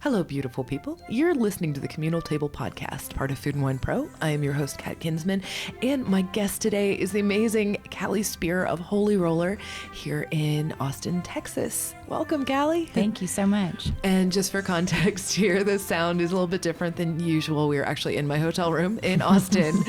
Hello, beautiful people. You're listening to the Communal Table podcast, part of Food and Wine Pro. I am your host, Kat Kinsman, and my guest today is the amazing Callie Speer of Holy Roller here in Austin, Texas. Welcome, Callie. Thank you so much. And just for context here, the sound is a little bit different than usual. We are actually in my hotel room in Austin,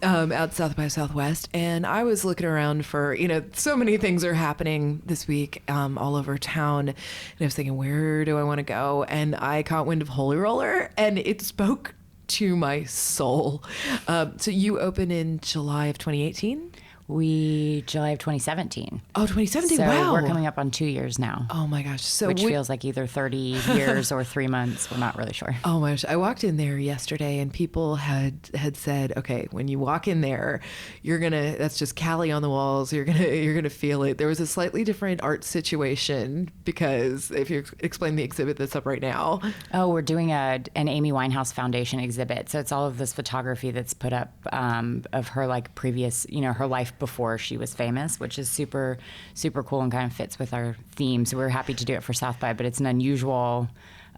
out South by Southwest, and I was looking around for, so many things are happening this week all over town, and I was thinking, where do I want to go? And I caught wind of Holy Roller, and it spoke to my soul. So you opened in July of 2018? July of 2017. Oh, 2017, so wow. We're coming up on 2 years now. Oh my gosh. Which feels like either 30 years or 3 months. We're not really sure. Oh my gosh. I walked in there yesterday and people had said, okay, when you walk in there, that's just Callie on the walls. You're gonna feel it. There was a slightly different art situation because if you explain the exhibit that's up right now. Oh, we're doing an Amy Winehouse Foundation exhibit. So it's all of this photography that's put up of her previous, her life before she was famous, which is super, super cool and kind of fits with our theme. So we're happy to do it for South by, but it's an unusual,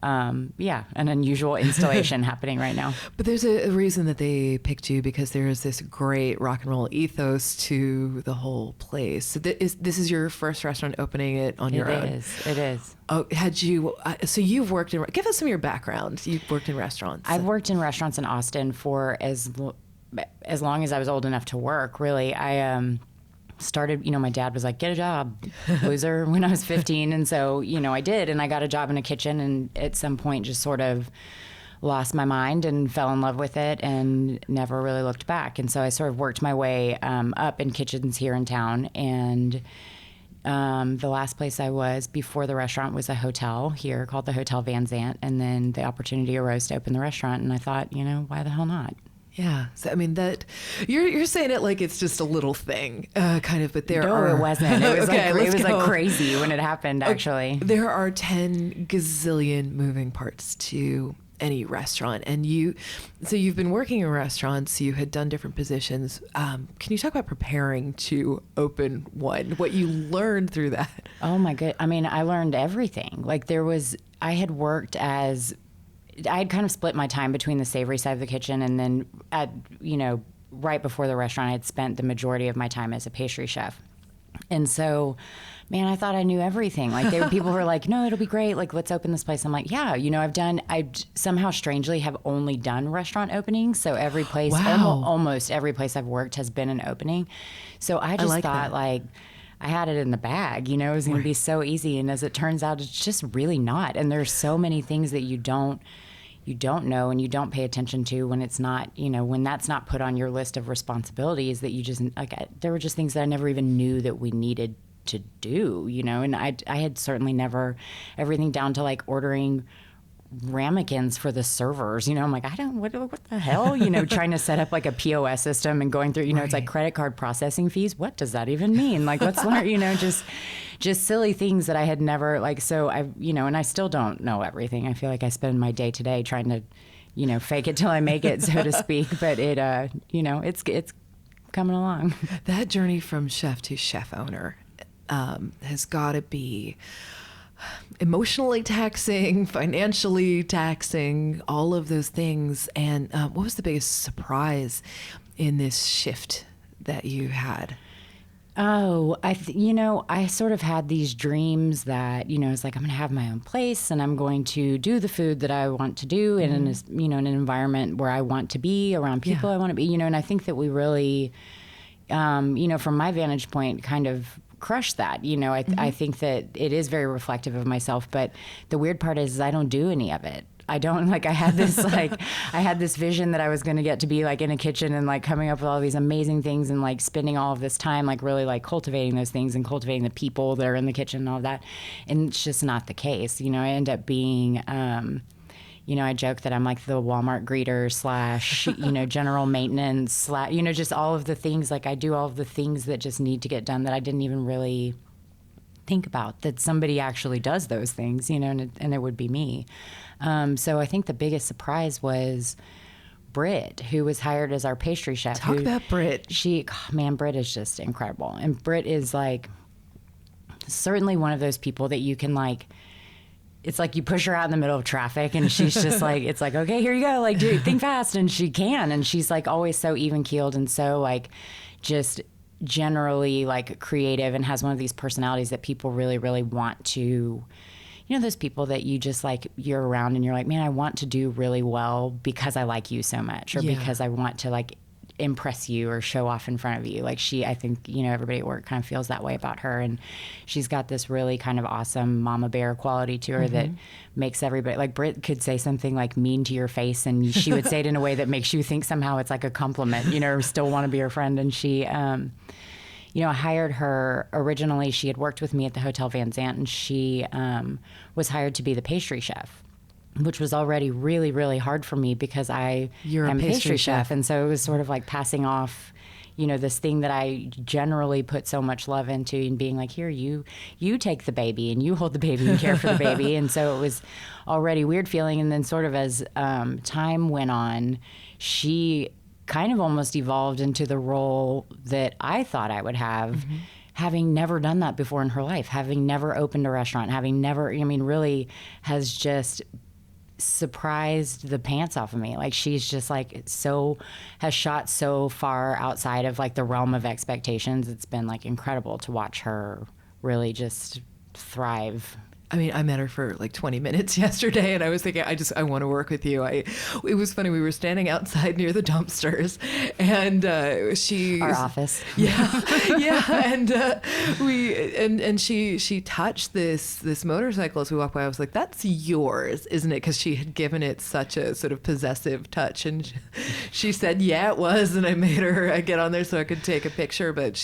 installation happening right now. But there's a reason that they picked you, because there is this great rock and roll ethos to the whole place. So this is your first restaurant opening it on your own? It is. Oh, so you've worked in, give us some of your background. You've worked in restaurants. I've worked in restaurants in Austin for as long as I was old enough to work, really. I started, my dad was like, get a job, loser, when I was 15. And so, I did. And I got a job in a kitchen and at some point just sort of lost my mind and fell in love with it and never really looked back. And so I sort of worked my way up in kitchens here in town. And the last place I was before the restaurant was a hotel here called the Hotel Van Zant. And then the opportunity arose to open the restaurant. And I thought, why the hell not? Yeah. So, I mean, that you're saying it like it's just a little thing, kind of, but it wasn't. It was like crazy when it happened, actually. There are 10 gazillion moving parts to any restaurant. And so you've been working in restaurants, you had done different positions. Can you talk about preparing to open one, what you learned through that? Oh my God. I mean, I learned everything. I had worked I had kind of split my time between the savory side of the kitchen and then right before the restaurant, I had spent the majority of my time as a pastry chef. And so, man, I thought I knew everything. People were like, no, it'll be great. Let's open this place. I'm like, yeah, I somehow strangely have only done restaurant openings. So every place, wow. almost every place I've worked has been an opening. So I just thought I had it in the bag, it was going to be so easy. And as it turns out, it's just really not. And there's so many things that you don't know and you don't pay attention to when it's not, when that's not put on your list of responsibilities, that you just, there were just things that I never even knew that we needed to do, and I had certainly never, everything down to ordering ramekins for the servers, I'm like, what the hell, trying to set up a POS system and going through, right. It's like credit card processing fees. What does that even mean? Let's learn, just silly things that I had never, so I, and I still don't know everything. I feel like I spend my day to day trying to, fake it till I make it, so to speak. But it, it's coming along. That journey from chef to chef owner has got to be emotionally taxing, financially taxing, all of those things. And what was the biggest surprise in this shift that you had? Oh, I sort of had these dreams that, it's like, I'm going to have my own place and I'm going to do the food that I want to do in an environment where I want to be, around people I want to be, and I think that we really, from my vantage point, kind of crush that. I think that it is very reflective of myself, but the weird part is I don't do any of it. I don't I had this vision that I was going to get to be in a kitchen and coming up with all these amazing things and spending all of this time really cultivating those things and cultivating the people that are in the kitchen and all that. And it's just not the case. I end up being, I joke that I'm the Walmart greeter / general maintenance / just all of the things. I do all of the things that just need to get done that I didn't even really think about, that somebody actually does those things, and it would be me. So I think the biggest surprise was Britt, who was hired as our pastry chef. Talk about Britt. Britt is just incredible. And Britt is certainly one of those people that you can it's like you push her out in the middle of traffic and she's just like, it's like, okay, here you go. Like, dude, think fast. And she can. And she's like always so even keeled and so like just generally like creative and has one of these personalities that people really, really want to, you know, those people that you just like, you're around and you're like, man, I want to do really well because I like you so much or because I want to like impress you or show off in front of you. Like I think, you know, everybody at work kind of feels that way about her. And she's got this really kind of awesome mama bear quality to her that makes everybody, like Britt could say something like mean to your face and she would say it in a way that makes you think somehow it's like a compliment, you know, or still want to be her friend. And she, you know, I hired her originally. She had worked with me at the Hotel Van Zandt and she was hired to be the pastry chef, which was already really, really hard for me because I'm a pastry chef. And so it was sort of like passing off, you know, this thing that I generally put so much love into and being like, here, you take the baby and you hold the baby and care for the baby. And so it was already weird feeling. And then sort of as time went on, she kind of almost evolved into the role that I thought I would have, having never done that before in her life, having never opened a restaurant, having never, I mean, really has just surprised the pants off of me. Like she's just like has shot so far outside of like the realm of expectations. It's been like incredible to watch her really just thrive. I mean, I met her for like 20 minutes yesterday and I was thinking, I want to work with you. It was funny. We were standing outside near the dumpsters and our office. Yeah. And she touched this motorcycle as we walked by. I was like, that's yours, isn't it? Because she had given it such a sort of possessive touch. And she said, yeah, it was. And I made her get on there so I could take a picture, but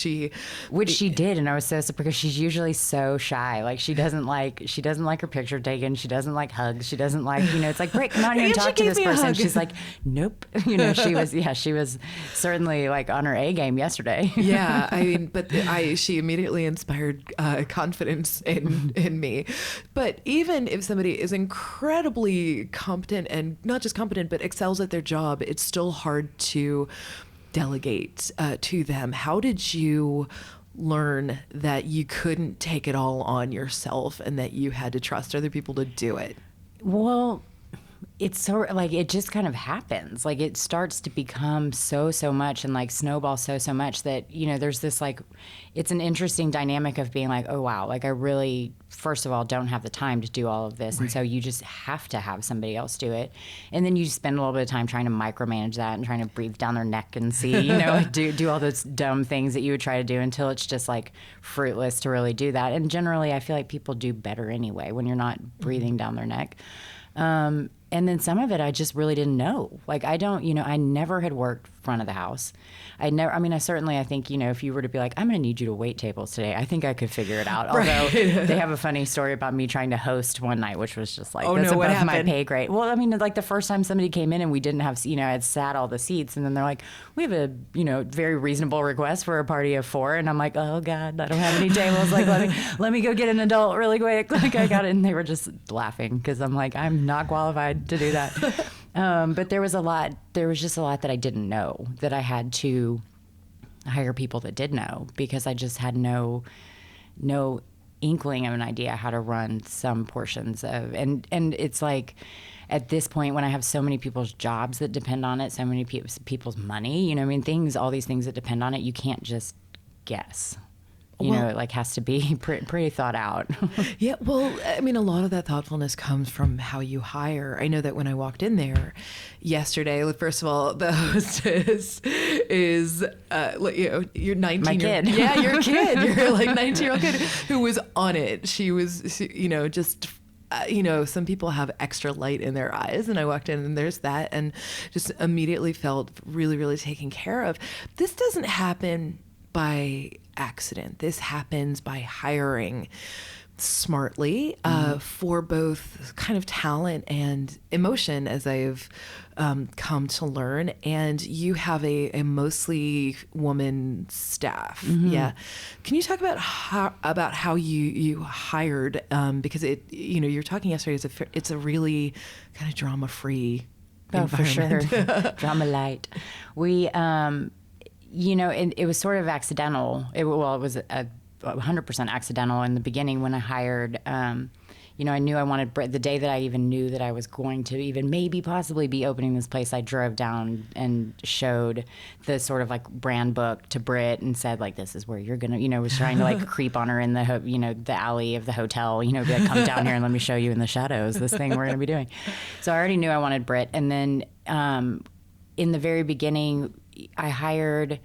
which she did. And I was so surprised because she's usually so shy. Like she doesn't like her picture taken. She doesn't like hugs. She doesn't like, you know, it's like, Britt, come out here and talk to this person. She's like, nope. You know, she was certainly like on her A game yesterday. Yeah. I mean, but she immediately inspired confidence in me. But even if somebody is incredibly competent and not just competent, but excels at their job, it's still hard to delegate to them. How did you learn that you couldn't take it all on yourself and that you had to trust other people to do it? Well, it's sort of like it just kind of happens. Like it starts to become so much and like snowball so much that, you know, there's this like, it's an interesting dynamic of being like, oh, wow, like I really, first of all, don't have the time to do all of this. Right. And so you just have to have somebody else do it. And then you spend a little bit of time trying to micromanage that and trying to breathe down their neck and see, you know, do all those dumb things that you would try to do until it's just like fruitless to really do that. And generally, I feel like people do better anyway when you're not breathing down their neck. And then some of it I just really didn't know. Like I never had worked front of the house. I think, you know, if you were to be like, I'm going to need you to wait tables today, I think I could figure it out. Right. Although they have a funny story about me trying to host one night, which was just like, that's above my pay grade. Well, I mean, like the first time somebody came in and we didn't have, you know, I had sat all the seats and then they're like, we have a, you know, very reasonable request for a party of 4. And I'm like, oh God, I don't have any tables. Like, let me go get an adult really quick. Like I got it. And they were just laughing because I'm like, I'm not qualified to do that. But there was just a lot that I didn't know that I had to hire people that did know because I just had no inkling of an idea how to run some portions of, and it's like at this point when I have so many people's jobs that depend on it, so many people's money, you know, I mean, all these things that depend on it, you can't just guess. You know, it like has to be pretty thought out. Yeah, well, I mean, a lot of that thoughtfulness comes from how you hire. I know that when I walked in there yesterday, first of all, the hostess is, you know, you're 19. My kid. Yeah, you're a kid. You're like 19-year-old kid who was on it. She was, you know, just... you know, some people have extra light in their eyes, and I walked in and there's that, and just immediately felt really, really taken care of. This doesn't happen by accident. This happens by hiring smartly for both kind of talent and emotion, as I've come to learn. And you have a mostly woman staff. Mm-hmm. Yeah. Can you talk about how you hired? Because you know, you were talking yesterday. It's a really kind of drama-free environment. For sure. Drama light. We, you know, it was sort of accidental. It was 100% accidental in the beginning when I hired, I knew I wanted Britt. The day that I even knew that I was going to even maybe possibly be opening this place, I drove down and showed the sort of like brand book to Britt and said like, this is where you're going to, was trying to like creep on her in the, the alley of the hotel, be like, come down here and let me show you in the shadows this thing we're going to be doing. So I already knew I wanted Britt. And then in the very beginning, I hired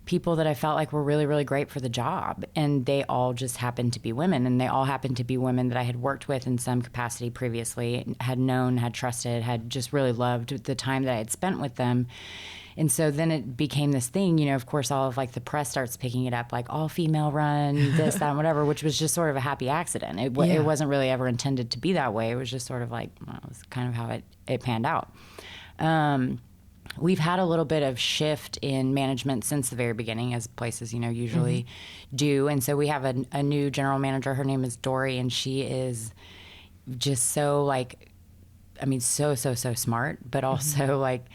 people that I felt like were really, really great for the job. And they all just happened to be women. And they all happened to be women that I had worked with in some capacity previously, had known, had trusted, had just really loved the time that I had spent with them. And so then it became this thing, of course, all of like the press starts picking it up, like all female run, this, that, and whatever, which was just sort of a happy accident. It wasn't really ever intended to be that way. It was just sort of like, well, it was kind of how it panned out. We've had a little bit of shift in management since the very beginning, as places, usually do. And so we have a new general manager. Her name is Dory, and she is just so like, so smart, but also like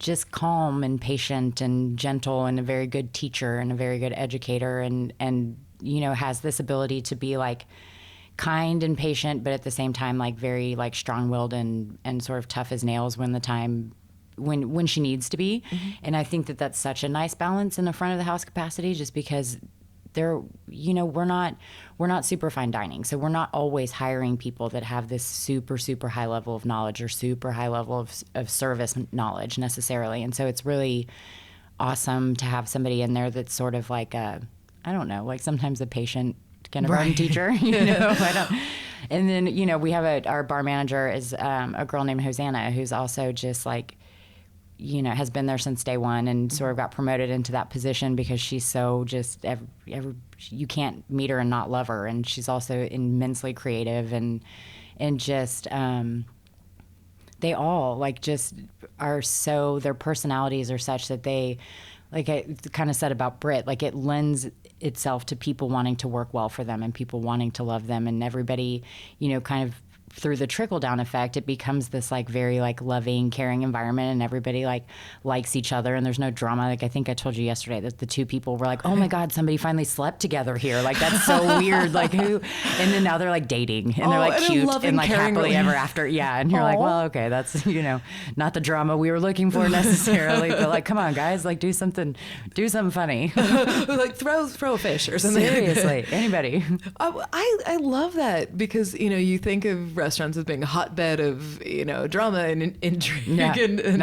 just calm and patient and gentle and a very good teacher and a very good educator and has this ability to be like kind and patient, but at the same time, like very like strong-willed and sort of tough as nails when she needs to be. And I think that that's such a nice balance in the front of the house capacity, just because we're not super fine dining. So we're not always hiring people that have this super, super high level of knowledge or super high level of service knowledge necessarily. And so it's really awesome to have somebody in there that's sort of like I don't know, like sometimes a patient kindergarten teacher, And then, we have our bar manager is a girl named Hosanna, who's also just like, has been there since day one and sort of got promoted into that position because she's so just, you can't meet her and not love her. And she's also immensely creative and just, they all like just are so, their personalities are such that they, like I kind of said about Britt, like it lends itself to people wanting to work well for them and people wanting to love them, and everybody, kind of through the trickle down effect, it becomes this like very like loving, caring environment, and everybody like likes each other and there's no drama. Like I think I told you yesterday that the two people were like, oh my God, somebody finally slept together here. Like that's so weird. Like who? And then now they're like dating and they're like cute and like happily ever after. Yeah. And you're like, well, okay, that's, not the drama we were looking for necessarily, but like, come on guys, like do something funny. Like throw a fish or something. Seriously, anybody. I love that because, you think of restaurants as being a hotbed of drama and intrigue and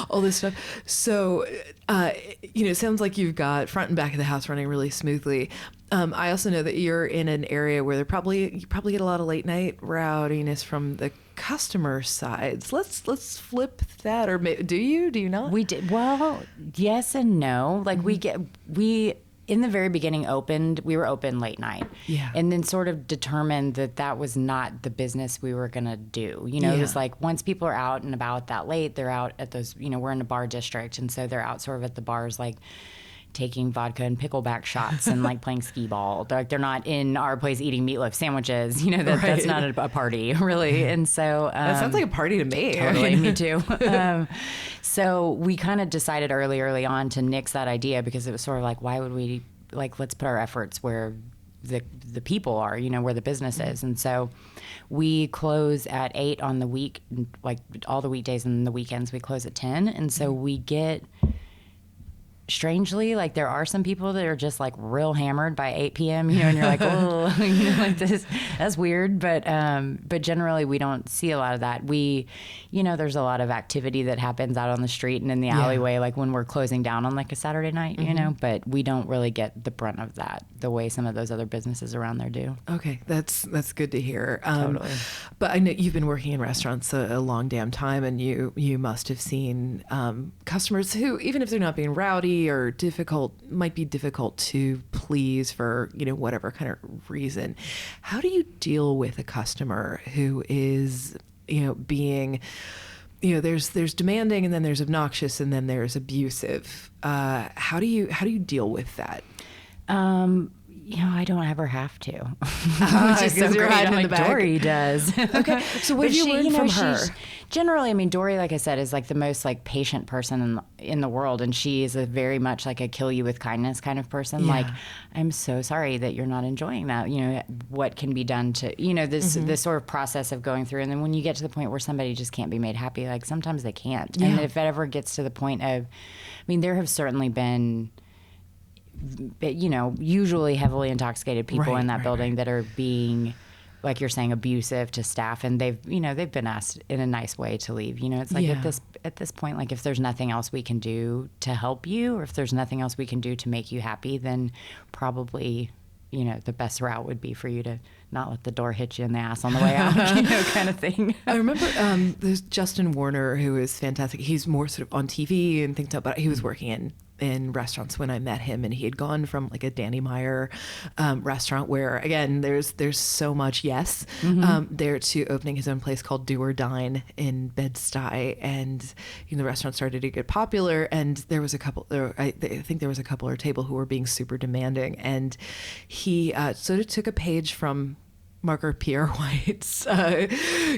all this stuff. So it sounds like you've got front and back of the house running really smoothly. I also know that you're in an area where you probably get a lot of late night rowdiness from the customer sides. Let's flip that, or do you not? We did well, yes and no. Like we in the very beginning we were open late night. Yeah. And then sort of determined that was not the business we were going to do. It was like once people are out and about that late, they're out at those, we're in a bar district. And so they're out sort of at the bars, like taking vodka and pickleback shots and like playing skee ball. They're not in our place eating meatloaf sandwiches. That's not a party really. And so that sounds like a party to me. Totally, me too. So we kind of decided early on to nix that idea because it was sort of like, why would we let's put our efforts where the people are, where the business is. And so we close at 8 on the week, like all the weekdays and the weekends we close at 10. And so we get, strangely, like there are some people that are just like real hammered by 8 p.m., and you're like, oh, like this, that's weird. But generally we don't see a lot of that. We, there's a lot of activity that happens out on the street and in the alleyway, like when we're closing down on like a Saturday night, but we don't really get the brunt of that the way some of those other businesses around there do. Okay. That's good to hear. Totally. But I know you've been working in restaurants a long damn time, and you must have seen customers who, even if they're not being rowdy or might be difficult to please for, whatever kind of reason. How do you deal with a customer who is, being, there's demanding, and then there's obnoxious, and then there's abusive? How do you deal with that? I don't ever have to, which is so you're great. hiding in I'm the like, back. Dory does. Okay, so what But have you learned from her? Generally, I mean, Dory, like I said, is like the most like patient person in the world, and she is a very much like a kill you with kindness kind of person. Yeah. Like, I'm so sorry that you're not enjoying that. What can be done to this sort of process of going through, and then when you get to the point where somebody just can't be made happy, like sometimes they can't. Yeah. And if it ever gets to the point of, I mean, there have certainly been, usually heavily intoxicated people in that building that are being, like you're saying, abusive to staff, and they've been asked in a nice way to leave. It's like at this point, like if there's nothing else we can do to help you, or if there's nothing else we can do to make you happy, then probably, the best route would be for you to not let the door hit you in the ass on the way out, kind of thing. I remember there's Justin Warner, who is fantastic. He's more sort of on TV and things like that, but he was working in restaurants when I met him, and he had gone from like a Danny Meyer restaurant where, again, there's so much there, to opening his own place called Do or Dine in Bed-Stuy, and the restaurant started to get popular, and there was a couple, I think there was a couple or table who were being super demanding, and he sort of took a page from Margaret Pierre White's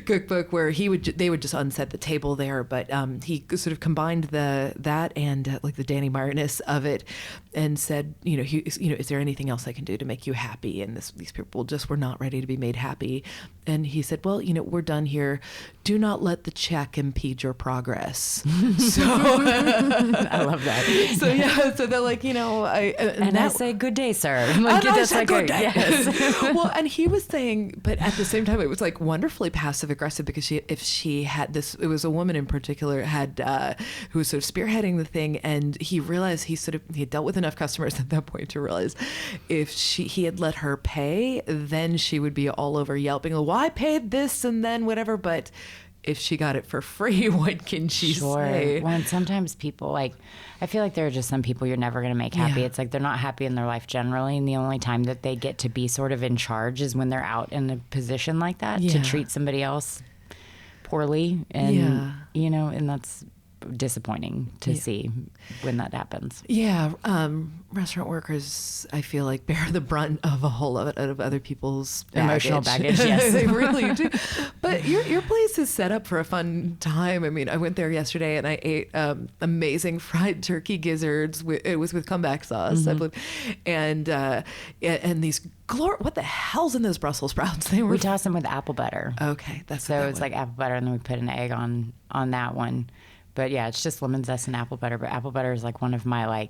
cookbook, where they would just unset the table there, but he sort of combined that and like the Danny Meyer-ness of it, and said, is there anything else I can do to make you happy? And these people just were not ready to be made happy, and he said, well, we're done here. Do not let the check impede your progress. So I love that. So they're like, I say good day, sir. Like, and I said good day. Yes. Well, and he was saying, but at the same time, it was like wonderfully passive aggressive, because if she had this, it was a woman in particular who was sort of spearheading the thing, and he realized he had dealt with enough customers at that point to realize if he had let her pay, then she would be all over yelping, well, I paid this and then whatever, but if she got it for free, what can she say? Well, and sometimes people, I feel like there are just some people you're never going to make happy. Yeah. It's like they're not happy in their life generally, and the only time that they get to be sort of in charge is when they're out in a position like that to treat somebody else poorly. And, and that's disappointing to see when that happens. Yeah. Restaurant workers, I feel like, bear the brunt of a whole lot of other people's emotional baggage. Yes, they really do. But your place is set up for a fun time. I mean, I went there yesterday and I ate amazing fried turkey gizzards. It was with comeback sauce, I believe, and these what the hell's in those Brussels sprouts? We toss them with apple butter. Okay, that's so it's like apple butter, and then we put an egg on that one. But yeah, it's just lemon zest and apple butter. But apple butter is like one of my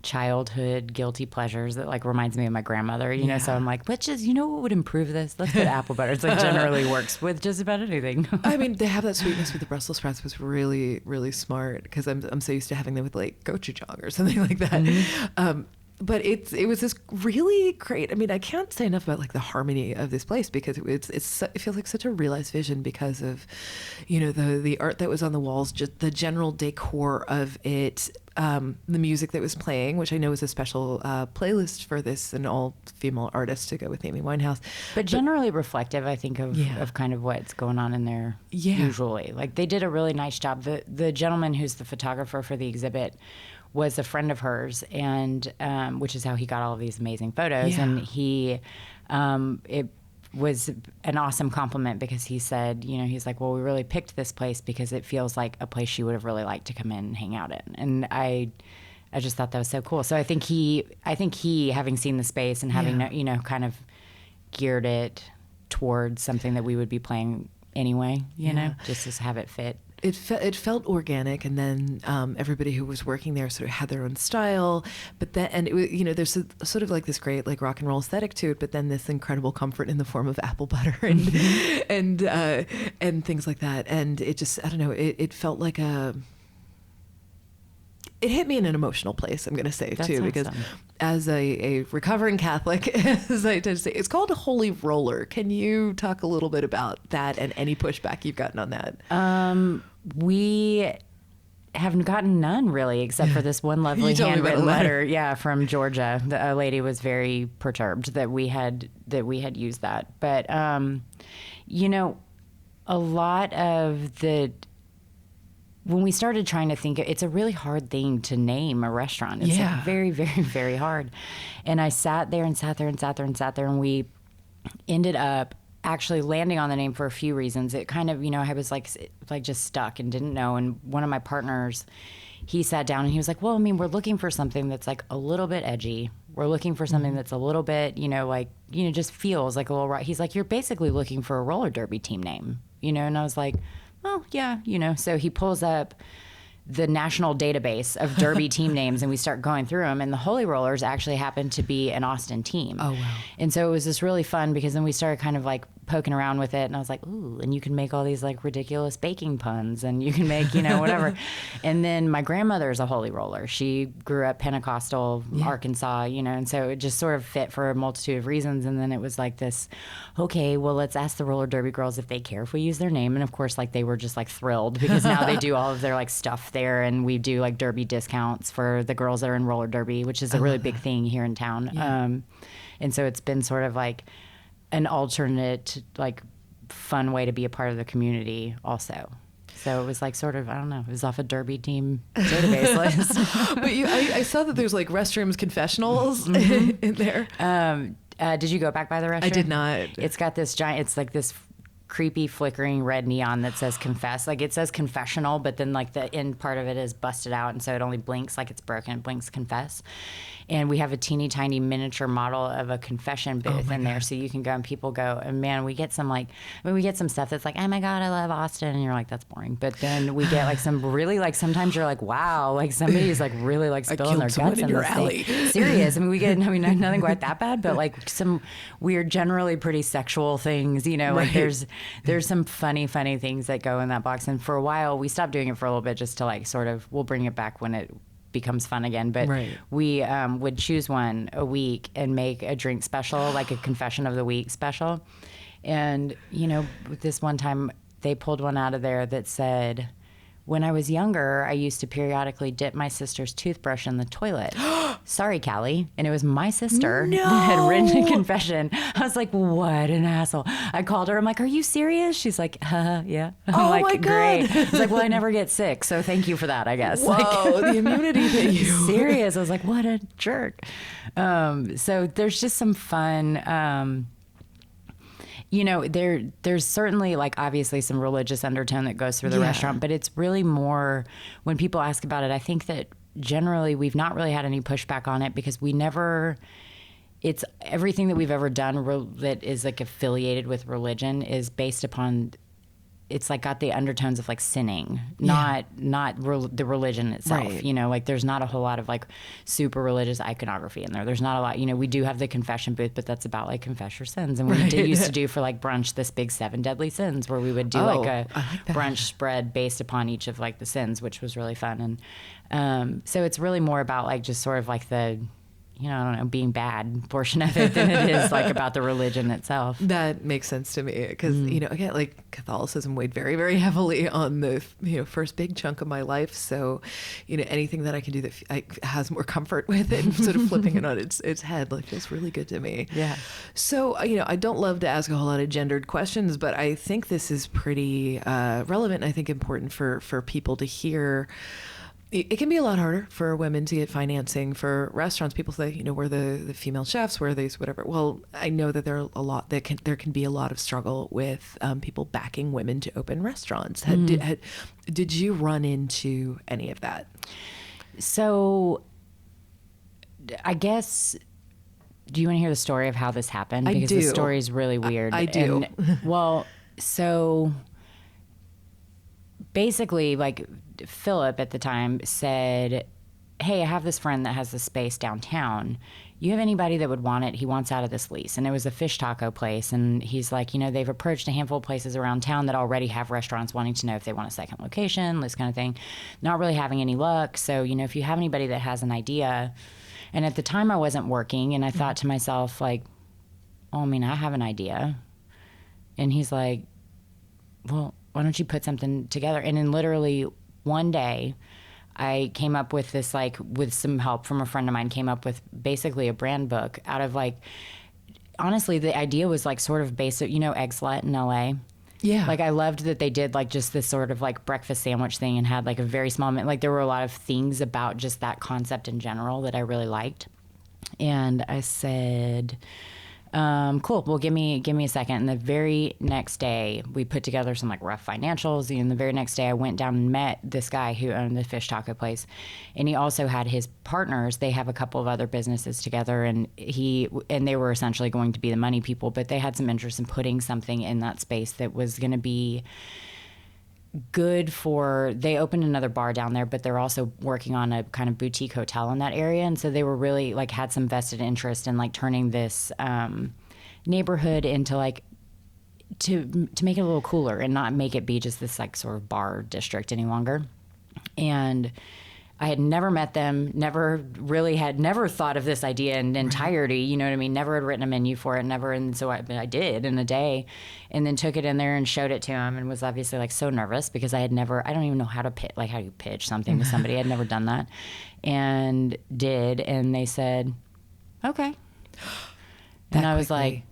childhood guilty pleasures that like reminds me of my grandmother, so I'm like, let's just, what would improve this? Let's put apple butter. It's like generally works with just about anything. I mean, they have that sweetness with the Brussels sprouts, was really, really smart, because I'm so used to having them with like gochujang or something like that. But it was this really great. I mean, I can't say enough about like the harmony of this place, because it feels like such a realized vision because of, the art that was on the walls, just the general decor of it, the music that was playing, which I know is a special playlist for this, an all-female artist to go with Amy Winehouse. But generally reflective, I think, of kind of what's going on in there usually. Like, they did a really nice job. The gentleman who's the photographer for the exhibit was a friend of hers, and which is how he got all of these amazing photos. And he, it was an awesome compliment, because he said, he's like, well, we really picked this place because it feels like a place she would have really liked to come in and hang out in. And I just thought that was so cool. So I think he, having seen the space and having, kind of geared it towards something that we would be playing anyway, just to have it fit. It felt organic, and then everybody who was working there sort of had their own style. But then, and it was, there's sort of like this great like rock and roll aesthetic to it. But then this incredible comfort in the form of apple butter and and things like that. And it just, I don't know, it felt like it hit me in an emotional place, I'm going to say, That's too, awesome. Because as a recovering Catholic, as I tend to say, it's called a holy roller. Can you talk a little bit about that and any pushback you've gotten on that? We haven't gotten none, really, except for this one lovely handwritten letter, from Georgia. A lady was very perturbed that we had used that. But, a lot of when we started trying to think, it's a really hard thing to name a restaurant. It's like very, very, very hard. And I sat there, and we ended up actually landing on the name for a few reasons. It kind of, I was like just stuck and didn't know. And one of my partners, he sat down and he was like, well, I mean, we're looking for something that's like a little bit edgy. We're looking for something that's a little bit, just feels like a little right. He's like, you're basically looking for a roller derby team name, and I was like, well, yeah, So he pulls up the national database of derby team names, and we start going through them, and the Holy Rollers actually happened to be an Austin team. Oh, wow. And so it was just really fun, because then we started kind of like poking around with it, and I was like, ooh, and you can make all these like ridiculous baking puns, and you can make, whatever. And then my grandmother is a Holy Roller. She grew up Pentecostal, Arkansas, and so it just sort of fit for a multitude of reasons. And then it was like this, okay, well, let's ask the roller derby girls if they care if we use their name. And of course, like they were just like thrilled, because now they do all of their like stuff there, and we do like derby discounts for the girls that are in roller derby, which is a really big thing here in town. Yeah. And so it's been sort of like an alternate, like fun way to be a part of the community also. So it was like sort of, I don't know, it was off a derby team database list. But I saw that there's like restrooms, confessionals in there. Did you go back by the restroom? I did not. It's got this giant, it's like this creepy flickering red neon that says confess. Like it says confessional, but then like the end part of it is busted out, and so it only blinks like it's broken. It blinks confess. And we have a teeny tiny miniature model of a confession booth in there, so you can go and people go, and man, we get some we get some stuff that's like, oh my God, I love Austin, and you're like, that's boring. But then we get like some really like, sometimes you're like, wow, like somebody's like really like spilling their guts in your alley. Serious. I mean, we get, nothing quite that bad, but like some weird, generally pretty sexual things, like there's some funny things that go in that box. And for a while, we stopped doing it for a little bit, just to like sort of, we'll bring it back when it becomes fun again, but we would choose one a week and make a drink special, like a confession of the week special. And this one time they pulled one out of there that said, when I was younger, I used to periodically dip my sister's toothbrush in the toilet. Sorry, Callie. And it was my sister that had written a confession. I was like, what an asshole. I called her. I'm like, are you serious? She's like, yeah. I'm like, my God. Great. I was like, well, I never get sick, so thank you for that, I guess. Whoa, the immunity that you... Serious. I was like, what a jerk. So there's just some fun... there's certainly like obviously some religious undertone that goes through the restaurant, but it's really more when people ask about it. I think that generally we've not really had any pushback on it, because it's everything that we've ever done that is like affiliated with religion is based upon, it's like got the undertones of like sinning, not the religion itself. Right. Like there's not a whole lot of like super religious iconography in there. There's not a lot, we do have the confession booth, but that's about like confess your sins. And we used to do for like brunch this big 7 deadly sins, where we would do like a brunch spread based upon each of like the sins, which was really fun. And so it's really more about like just sort of like the, I don't know, being bad portion of it than it is like about the religion itself. That makes sense to me, because, again, like Catholicism weighed very, very heavily on the, first big chunk of my life. So, anything that I can do that has more comfort with it, sort of flipping it on its head, like feels really good to me. Yeah. So, I don't love to ask a whole lot of gendered questions, but I think this is pretty relevant, and I think important for people to hear. It can be a lot harder for women to get financing for restaurants. People say, we're the female chefs, we're these, whatever. Well, I know that there can be a lot of struggle with people backing women to open restaurants. Did you run into any of that? So, I guess, do you want to hear the story of how this happened? Because the story is really weird. I do. So basically, like, Philip at the time said, hey, I have this friend that has this space downtown. You have anybody that would want it? He wants out of this lease. And it was a fish taco place. And he's like, they've approached a handful of places around town that already have restaurants wanting to know if they want a second location, this kind of thing. Not really having any luck. So, if you have anybody that has an idea. And at the time I wasn't working, and I thought to myself, like, I have an idea. And he's like, well, why don't you put something together? And then literally one day I came up with this, like, with some help from a friend of mine, came up with basically a brand book out of, like, honestly, the idea was like sort of basic, Egg Slut in LA. Yeah. Like I loved that they did like just this sort of like breakfast sandwich thing and had like a very small, like there were a lot of things about just that concept in general that I really liked. And I said, cool. Well, give me a second. And the very next day we put together some like rough financials. And the very next day I went down and met this guy who owned the fish taco place. And he also had his partners. They have a couple of other businesses together, and they were essentially going to be the money people, but they had some interest in putting something in that space that was going to be good for, they opened another bar down there, but they're also working on a kind of boutique hotel in that area. And so they were really like had some vested interest in like turning this neighborhood into like to make it a little cooler and not make it be just this like sort of bar district any longer. And I had never met them, never thought of this idea in entirety, you know what I mean? Never had written a menu for it, and so I did in a day, and then took it in there and showed it to him, and was obviously like so nervous because I don't even know how to pitch, like how you pitch something to somebody. I'd never done that, and did, and they said, okay. And I was like,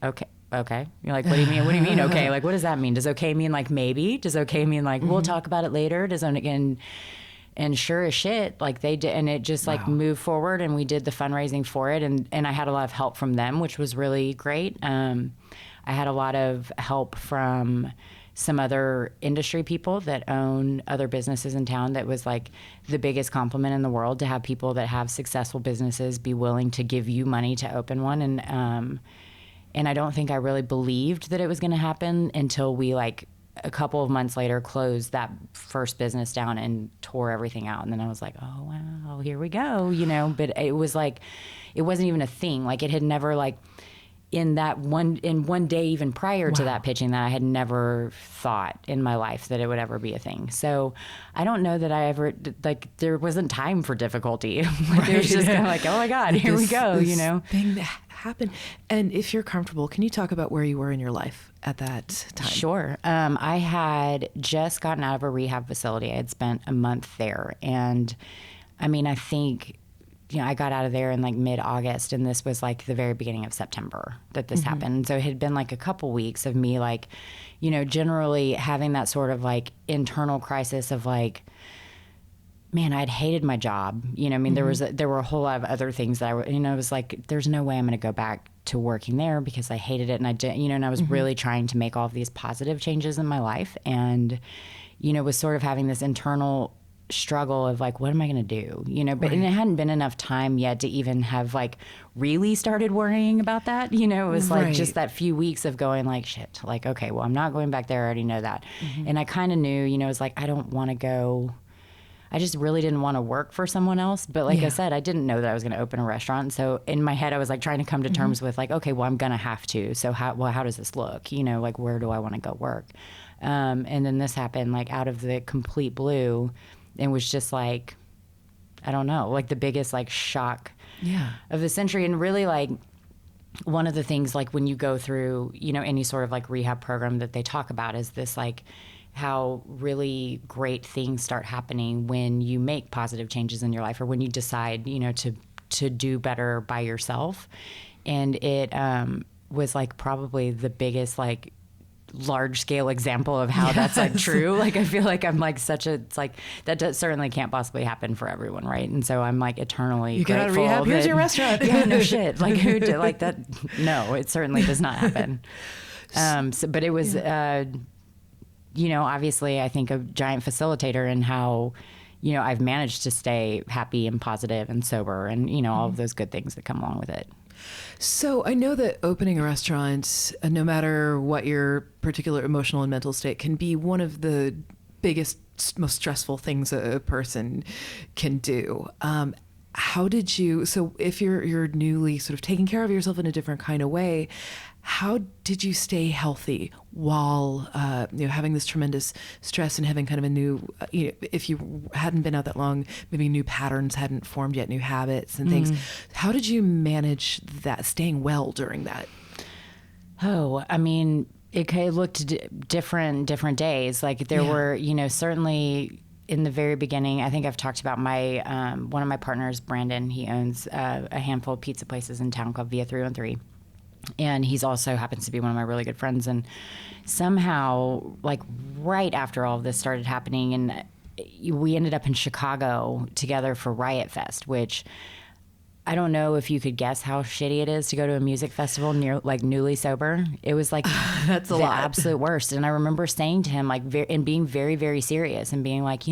okay. You're like, what do you mean? What do you mean? Okay. Like, what does that mean? Does okay mean like maybe? Does okay mean like, we'll talk about it later? And sure as shit, like they did, and it just like moved forward, and we did the fundraising for it, and I had a lot of help from them, which was really great. I had a lot of help from some other industry people that own other businesses in town. That was like the biggest compliment in the world, to have people that have successful businesses be willing to give you money to open one. And I don't think I really believed that it was going to happen until we like a couple of months later closed that first business down and tore everything out. And then I was like, oh, wow, here we go, you know. But it was like, it wasn't even a thing. Like it had never like in one day, even prior to that pitching, that I had never thought in my life that it would ever be a thing. So I don't know that I ever, like, there wasn't time for difficulty. Like, it was just kind of like, oh my God, here we go, you know. Thing that happened. And if you're comfortable, can you talk about where you were in your life at that time? Sure. I had just gotten out of a rehab facility. I had spent a month there. And I mean, I think, you know, I got out of there in like mid-August, and this was like the very beginning of September that this happened. So it had been like a couple weeks of me like, you know, generally having that sort of like internal crisis of like, man, I'd hated my job. You know, I mean, there were a whole lot of other things that it was like, there's no way I'm going to go back to working there because I hated it. And I did, you know, and I was really trying to make all of these positive changes in my life, and, you know, was sort of having this internal struggle of like, what am I going to do? You know, but and it hadn't been enough time yet to even have like really started worrying about that. You know, it was like just that few weeks of going like, shit, like, okay, well, I'm not going back there. I already know that. And I kind of knew, you know, it was like, I don't want to go. I just really didn't want to work for someone else. But like I said, I didn't know that I was going to open a restaurant. So in my head, I was like trying to come to terms with like, okay, well, I'm going to have to. So how does this look? You know, like, where do I want to go work? And then this happened like out of the complete blue. It was just like, I don't know, like the biggest like shock of the century. And really like one of the things like when you go through, you know, any sort of like rehab program that they talk about is this like how really great things start happening when you make positive changes in your life, or when you decide, you know, to do better by yourself. And it was like probably the biggest like large scale example of how that's like true. Like I feel like I'm like it's like that certainly can't possibly happen for everyone, right? And so I'm like eternally you grateful. Get out of rehab, here's your restaurant. Yeah, no shit. Like who did like that? No, it certainly does not happen. But it was you know, obviously I think a giant facilitator in how, you know, I've managed to stay happy and positive and sober, and, you know, all of those good things that come along with it. So I know that opening a restaurant, no matter what your particular emotional and mental state, can be one of the biggest, most stressful things a person can do. How did you, so if you're newly sort of taking care of yourself in a different kind of way, how did you stay healthy while you know, having this tremendous stress and having kind of a new, you know, if you hadn't been out that long, maybe new patterns hadn't formed yet, new habits and things. How did you manage that, staying well during that? Oh, I mean, it looked different days. Like there were, you know, certainly in the very beginning, I think I've talked about my one of my partners, Brandon. He owns a handful of pizza places in town called Via 313. And he's also happens to be one of my really good friends. And somehow, like right after all of this started happening, and we ended up in Chicago together for Riot Fest, which I don't know if you could guess how shitty it is to go to a music festival newly sober. It was like that's a the lot. absolute worst. And I remember saying to him, like, and being very, very serious and being like,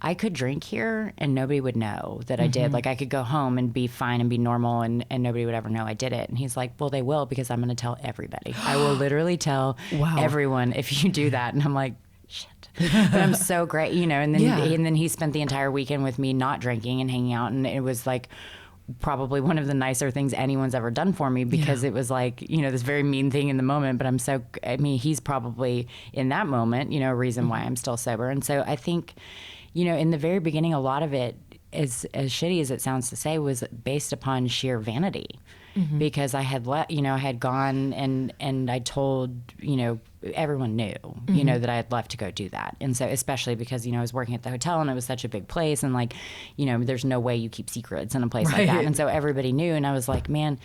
I could drink here and nobody would know that I did. Like, I could go home and be fine and be normal and nobody would ever know I did it. And he's like, well, they will, because I'm going to tell everybody. I will literally tell everyone if you do that. And I'm like, shit. But I'm so great, and then he spent the entire weekend with me not drinking and hanging out. And it was like probably one of the nicer things anyone's ever done for me, because it was like, this very mean thing in the moment. But he's probably in that moment, a reason why I'm still sober. And so I think, in the very beginning, a lot of it, as shitty as it sounds to say, was based upon sheer vanity, because I had I had gone and I told, everyone knew, that I had left to go do that. And so, especially because, I was working at the hotel and it was such a big place, and like, there's no way you keep secrets in a place like that. And so everybody knew, and I was like, man,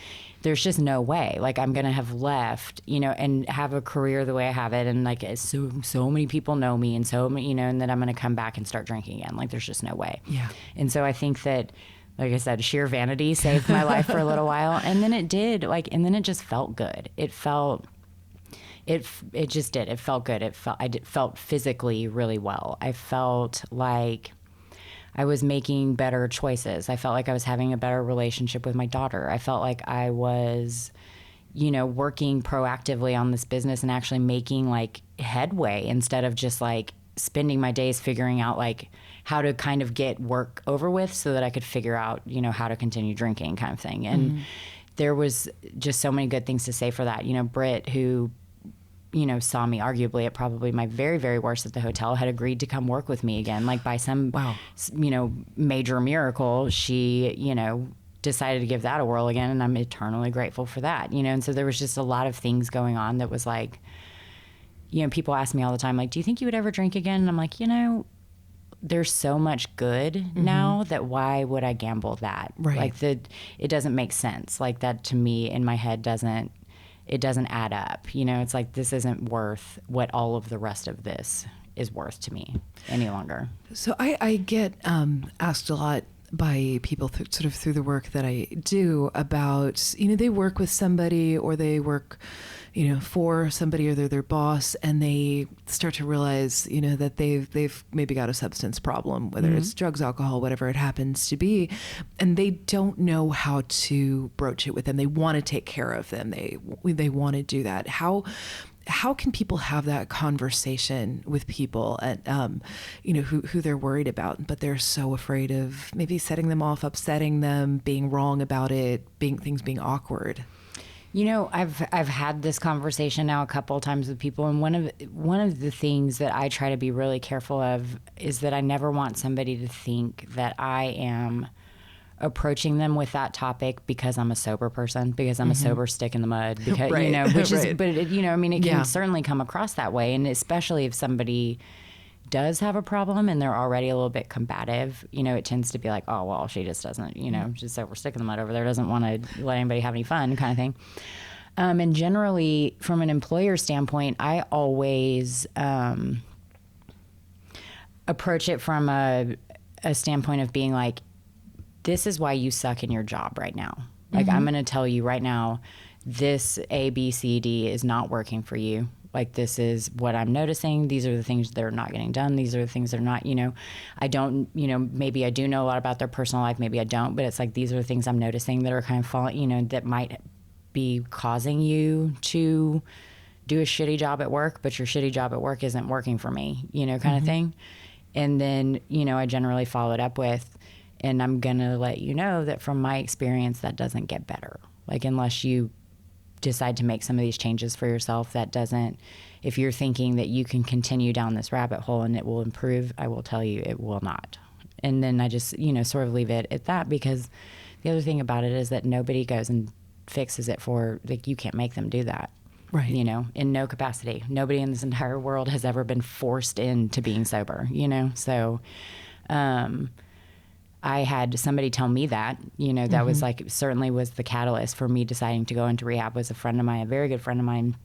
there's just no way. Like, I'm going to have left, and have a career the way I have it. And like, so many people know me, and so many, and then I'm going to come back and start drinking again. Like, there's just no way. Yeah. And so I think that, like I said, sheer vanity saved my life for a little while. And then it did, and then it just felt good. It just did. It felt good. I felt physically really well. I felt like I was making better choices. I felt like I was having a better relationship with my daughter. I felt like I was, working proactively on this business and actually making like headway, instead of just like spending my days figuring out like how to kind of get work over with so that I could figure out, how to continue drinking, kind of thing. And there was just so many good things to say for that. Britt, who saw me arguably at probably my very, very worst at the hotel, had agreed to come work with me again. Like, by some, major miracle, she, decided to give that a whirl again. And I'm eternally grateful for that, And so there was just a lot of things going on that was like, people ask me all the time, like, do you think you would ever drink again? And I'm like, there's so much good now that why would I gamble that? Right. Like, it doesn't make sense. Like, that to me in my head doesn't add up. It's like, this isn't worth what all of the rest of this is worth to me any longer. So I get asked a lot by people sort of through the work that I do about, they work with somebody, or they work, for somebody, or they're their boss, and they start to realize, that they've maybe got a substance problem, whether it's drugs, alcohol, whatever it happens to be, and they don't know how to broach it with them. They want to take care of them. They want to do that. How can people have that conversation with people at, who they're worried about, but they're so afraid of maybe setting them off, upsetting them, being wrong about it, things being awkward? I've had this conversation now a couple of times with people, and one of the things that I try to be really careful of is that I never want somebody to think that I am approaching them with that topic because I'm a sober person, because I'm a sober stick in the mud, because which is, but it can certainly come across that way, and especially if somebody does have a problem and they're already a little bit combative, it tends to be like, oh well, she just doesn't, she's sober stick in the mud over there, doesn't want to let anybody have any fun, kind of thing. And generally, from an employer standpoint, I always approach it from a standpoint of being like, this is why you suck in your job right now. Like, I'm going to tell you right now, this A, B, C, D is not working for you. Like, this is what I'm noticing. These are the things that are not getting done. These are the things that are not, I don't, maybe I do know a lot about their personal life. Maybe I don't, but it's like, these are the things I'm noticing that are kind of falling, that might be causing you to do a shitty job at work, but your shitty job at work isn't working for me, kind of thing. And then, I generally follow it up with, and I'm going to let you know that from my experience, that doesn't get better. Like, unless you decide to make some of these changes for yourself, that doesn't, if you're thinking that you can continue down this rabbit hole and it will improve, I will tell you it will not. And then I just, sort of leave it at that, because the other thing about it is that nobody goes and fixes it like, you can't make them do that. Right. In no capacity. Nobody in this entire world has ever been forced into being sober, So, I had somebody tell me that, that was like, certainly was the catalyst for me deciding to go into rehab, was a friend of mine, a very good friend of mine,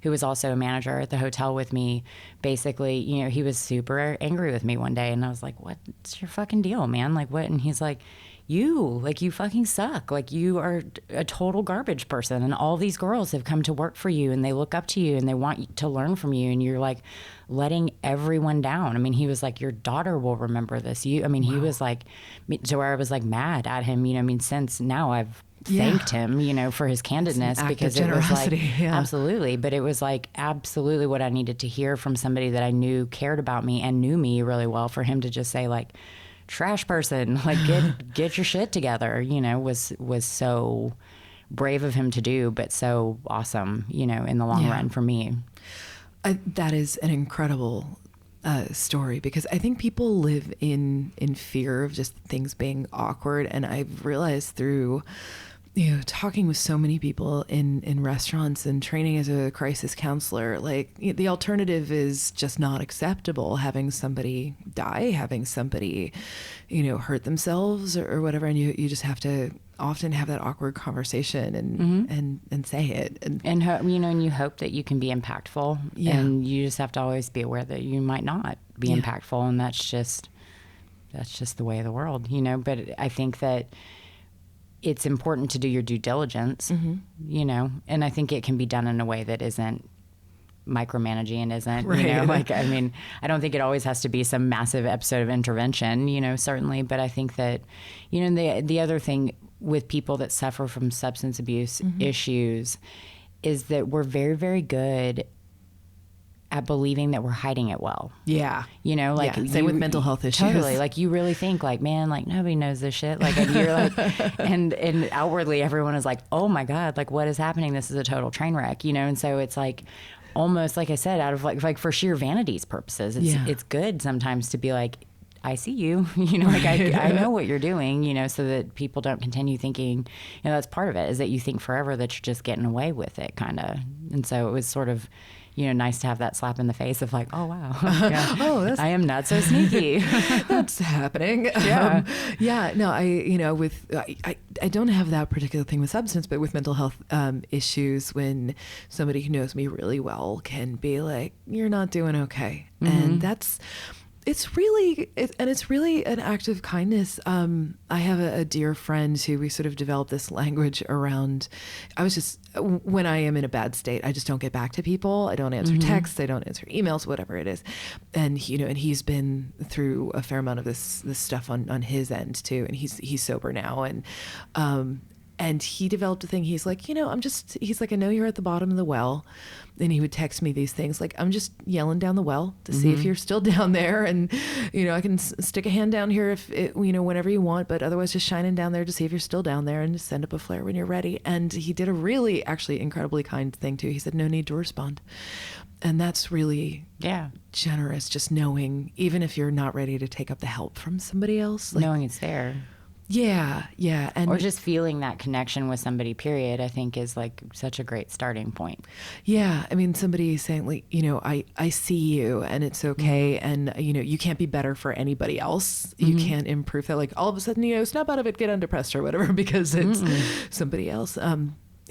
who was also a manager at the hotel with me. Basically, he was super angry with me one day, and I was like, what's your fucking deal, man? Like, what? And he's like, you fucking suck. Like, you are a total garbage person, and all these girls have come to work for you, and they look up to you, and they want to learn from you, and you're like letting everyone down. I mean, he was like, your daughter will remember this. He was like, to where I was like mad at him, since now I've thanked him, for his candidness, because it was like, absolutely. But it was like absolutely what I needed to hear from somebody that I knew cared about me and knew me really well, for him to just say, like, trash person, like, get your shit together, was so brave of him to do, but so awesome, in the long run for me. That is an incredible story, because I think people live in fear of just things being awkward. And I've realized through, talking with so many people in restaurants and training as a crisis counselor, like, the alternative is just not acceptable. Having somebody die, having somebody, hurt themselves or whatever. And you just have to often have that awkward conversation and say it. And you hope that you can be impactful. Yeah. And you just have to always be aware that you might not be impactful. And that's just the way of the world, But I think that it's important to do your due diligence, and I think it can be done in a way that isn't micromanaging and isn't, I don't think it always has to be some massive episode of intervention, certainly. But I think that, the other thing with people that suffer from substance abuse issues is that we're very, very good at believing that we're hiding it well. Yeah. Same with mental health issues. Totally. Like, you really think, like, man, like, nobody knows this shit. Like, and you're like, and outwardly everyone is like, oh my God, like, what is happening? This is a total train wreck, And so it's like, almost like I said, out of like for sheer vanity's purposes, it's good sometimes to be like, I see you, like, I know what you're doing, so that people don't continue thinking, that's part of it, is that you think forever that you're just getting away with it, kind of. And so it was sort of, nice to have that slap in the face of like, oh, wow. Yeah. I am not so sneaky. That's happening. Yeah. No, I don't have that particular thing with substance, but with mental health issues, when somebody who knows me really well can be like, you're not doing okay. And it's really an act of kindness. I have a dear friend who we sort of developed this language around. When I am in a bad state, I just don't get back to people. I don't answer texts. I don't answer emails, whatever it is. And and he's been through a fair amount of this stuff on his end too. And he's sober now. And he developed a thing. He's like, he's like, I know you're at the bottom of the well. And he would text me these things like, I'm just yelling down the well to see if you're still down there. And, I can stick a hand down here whenever you want, but otherwise just shining down there to see if you're still down there, and just send up a flare when you're ready. And he did a really, actually incredibly kind thing too. He said, no need to respond. And that's really generous, just knowing, even if you're not ready to take up the help from somebody else. Like, knowing it's there. Yeah. Or just feeling that connection with somebody, period, I think is like such a great starting point. Yeah. I mean, somebody saying like, I see you and it's okay. And, you can't be better for anybody else. You can't improve that. Like, all of a sudden, snap out of it, get undepressed or whatever, because it's somebody else.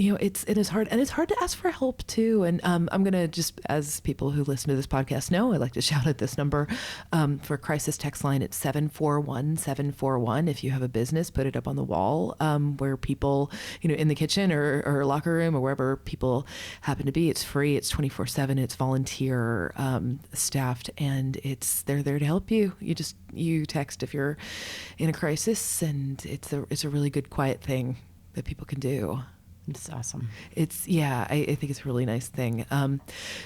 It is hard, and it's hard to ask for help too. And I'm going to just, as people who listen to this podcast know, I like to shout at this number for crisis text line. It's 741-741. If you have a business, put it up on the wall where people, in the kitchen or locker room or wherever people happen to be. It's free. It's 24/7. It's volunteer staffed, and they're there to help you. You text if you're in a crisis, and it's a really good, quiet thing that people can do. It's awesome. I think it's a really nice thing.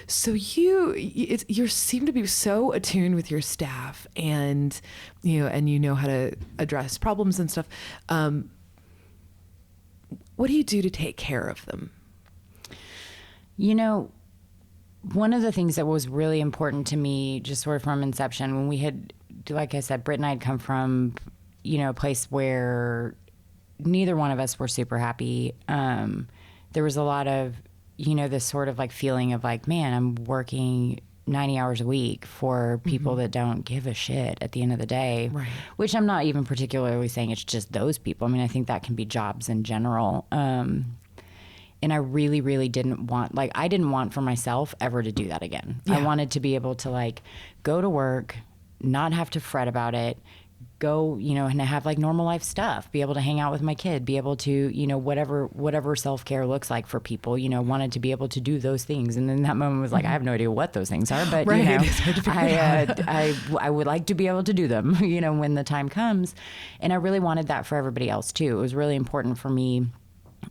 So you seem to be so attuned with your staff, and know how to address problems and stuff. What do you do to take care of them? One of the things that was really important to me, just sort of from inception, when we had, like I said, Britt and I had come from, a place where neither one of us were super happy. There was a lot of, this sort of like feeling of like, man, I'm working 90 hours a week for people that don't give a shit at the end of the day, Right. which I'm not even particularly saying it's just those people. I mean, I think that can be jobs in general. And I really, really didn't want, like, I didn't want for myself ever to do that again. Yeah. I wanted to be able to, like, go to work, not have to fret about it, go, you know, and have like normal life stuff, be able to hang out with my kid, be able to, you know, whatever self-care looks like for people, you know, wanted to be able to do those things. And then that moment was like, I have no idea what those things are, but Right. you know, It's hard to figure I would like to be able to do them, you know, when the time comes. And I really wanted that for everybody else too. It was really important for me,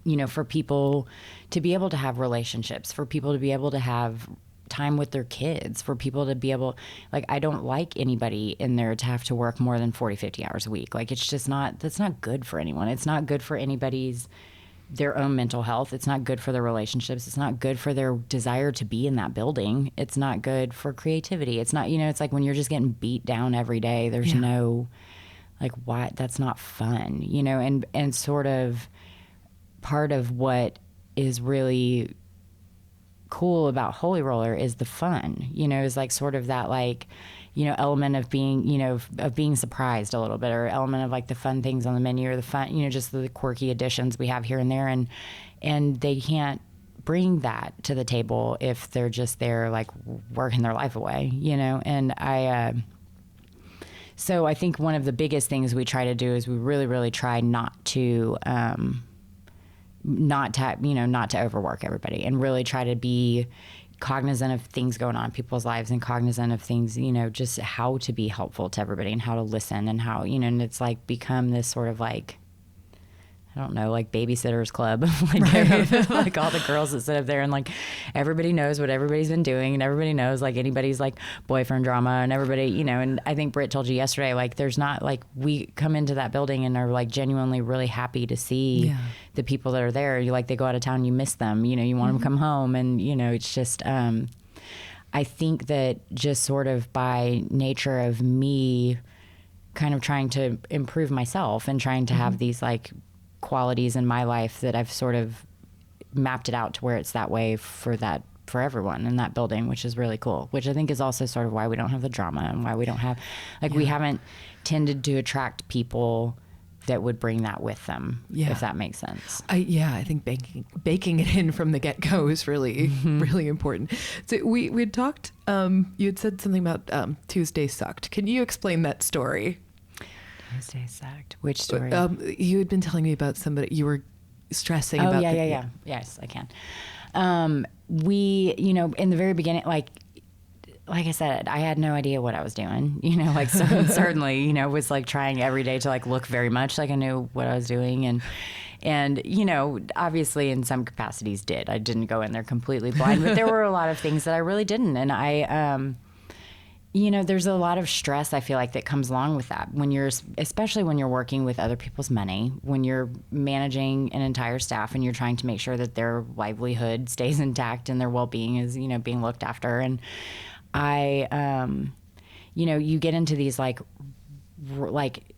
you know, for people to be able to have relationships, for people to be able to have time with their kids, for people to be able, like, I don't like anybody in there to have to work more than 40, 50 hours a week. Like, it's just not, that's not good for anyone. It's not good for their own mental health. It's not good for their relationships. It's not good for their desire to be in that building. It's not good for creativity. It's not, you know, it's like when you're just getting beat down every day, there's no, like, why, that's not fun, you know, and sort of part of what is really cool about Holy Roller is the fun, you know, is like sort of that, like, you know, element of being, you know, of being surprised a little bit, or element of like the fun things on the menu, or the fun, you know, just the quirky additions we have here and there. And they can't bring that to the table if they're just there, like, working their life away, you know. And so I think one of the biggest things we try to do is we really, really try not to overwork everybody, and really try to be cognizant of things going on in people's lives, and cognizant of things, you know, just how to be helpful to everybody and how to listen, and how, you know, and it's like become this sort of like, I don't know, like babysitters club, like, like all the girls that sit up there, and like everybody knows what everybody's been doing, and everybody knows like anybody's like boyfriend drama, and everybody, you know. And I think Britt told you yesterday, like, there's not, like, we come into that building and are like genuinely really happy to see the people that are there. You, like, they go out of town, you miss them, you know, you want them to come home, and, you know, it's just, I think that just sort of by nature of me kind of trying to improve myself and trying to have these like qualities in my life, that I've sort of mapped it out to where it's that way for everyone in that building, which is really cool, which I think is also sort of why we don't have the drama, and why we don't have, like, we haven't tended to attract people that would bring that with them, if that makes sense. I think baking it in from the get-go is really, really important. So we had talked, you had said something about Tuesday sucked. Can you explain that story? Tuesday sucked. Which story? You had been telling me about somebody you were stressing about. Yeah. Yes, I can. We, you know, in the very beginning, like I said, I had no idea what I was doing, you know, like, certainly, you know, was like trying every day to like look very much like I knew what I was doing. And, you know, obviously in some capacities I didn't go in there completely blind, but there were a lot of things that I really didn't. And you know, there's a lot of stress, I feel like, that comes along with that especially when you're working with other people's money, when you're managing an entire staff and you're trying to make sure that their livelihood stays intact and their well-being is, you know, being looked after. And you know, you get into these like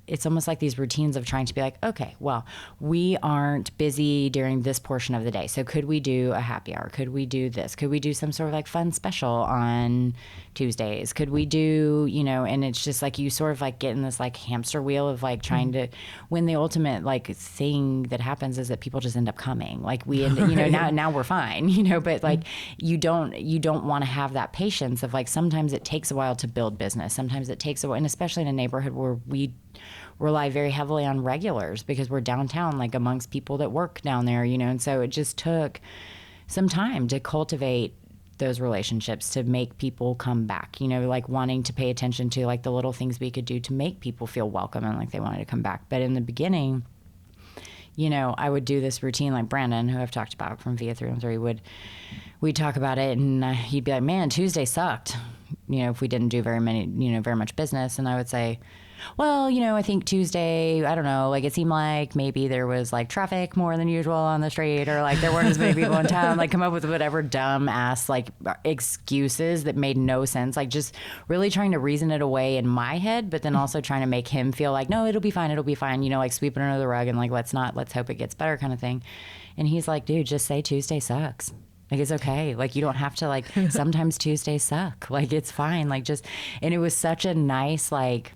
it's almost like these routines of trying to be like, okay, well, we aren't busy during this portion of the day, so could we do a happy hour? Could we do this? Could we do some sort of like fun special on Tuesdays? Could we do, you know, and it's just like you sort of like get in this like hamster wheel of like trying to, when the ultimate like thing that happens is that people just end up coming. Like we end, you know, now we're fine, you know, but like you don't want to have that patience of like, sometimes it takes a while to build business. Sometimes it takes a while, and especially in a neighborhood where we rely very heavily on regulars because we're downtown, like amongst people that work down there, you know. And so it just took some time to cultivate those relationships, to make people come back, you know, like wanting to pay attention to like the little things we could do to make people feel welcome and like they wanted to come back. But in the beginning, you know, I would do this routine, like Brandon, who I've talked about from Via 313, we'd talk about it, and he'd be like, man, Tuesday sucked, you know, if we didn't do very much business. And I would say, well, you know, I think Tuesday, I don't know, like it seemed like maybe there was like traffic more than usual on the street, or like there weren't as many people in town, like come up with whatever dumb ass like excuses that made no sense, like just really trying to reason it away in my head, but then also trying to make him feel like, no, it'll be fine, you know, like sweeping it under the rug and like let's hope it gets better kind of thing. And he's like, dude, just say Tuesday sucks. Like, it's okay. Like, you don't have to, like, sometimes Tuesdays suck. Like, it's fine. Like, just, and it was such a nice, like,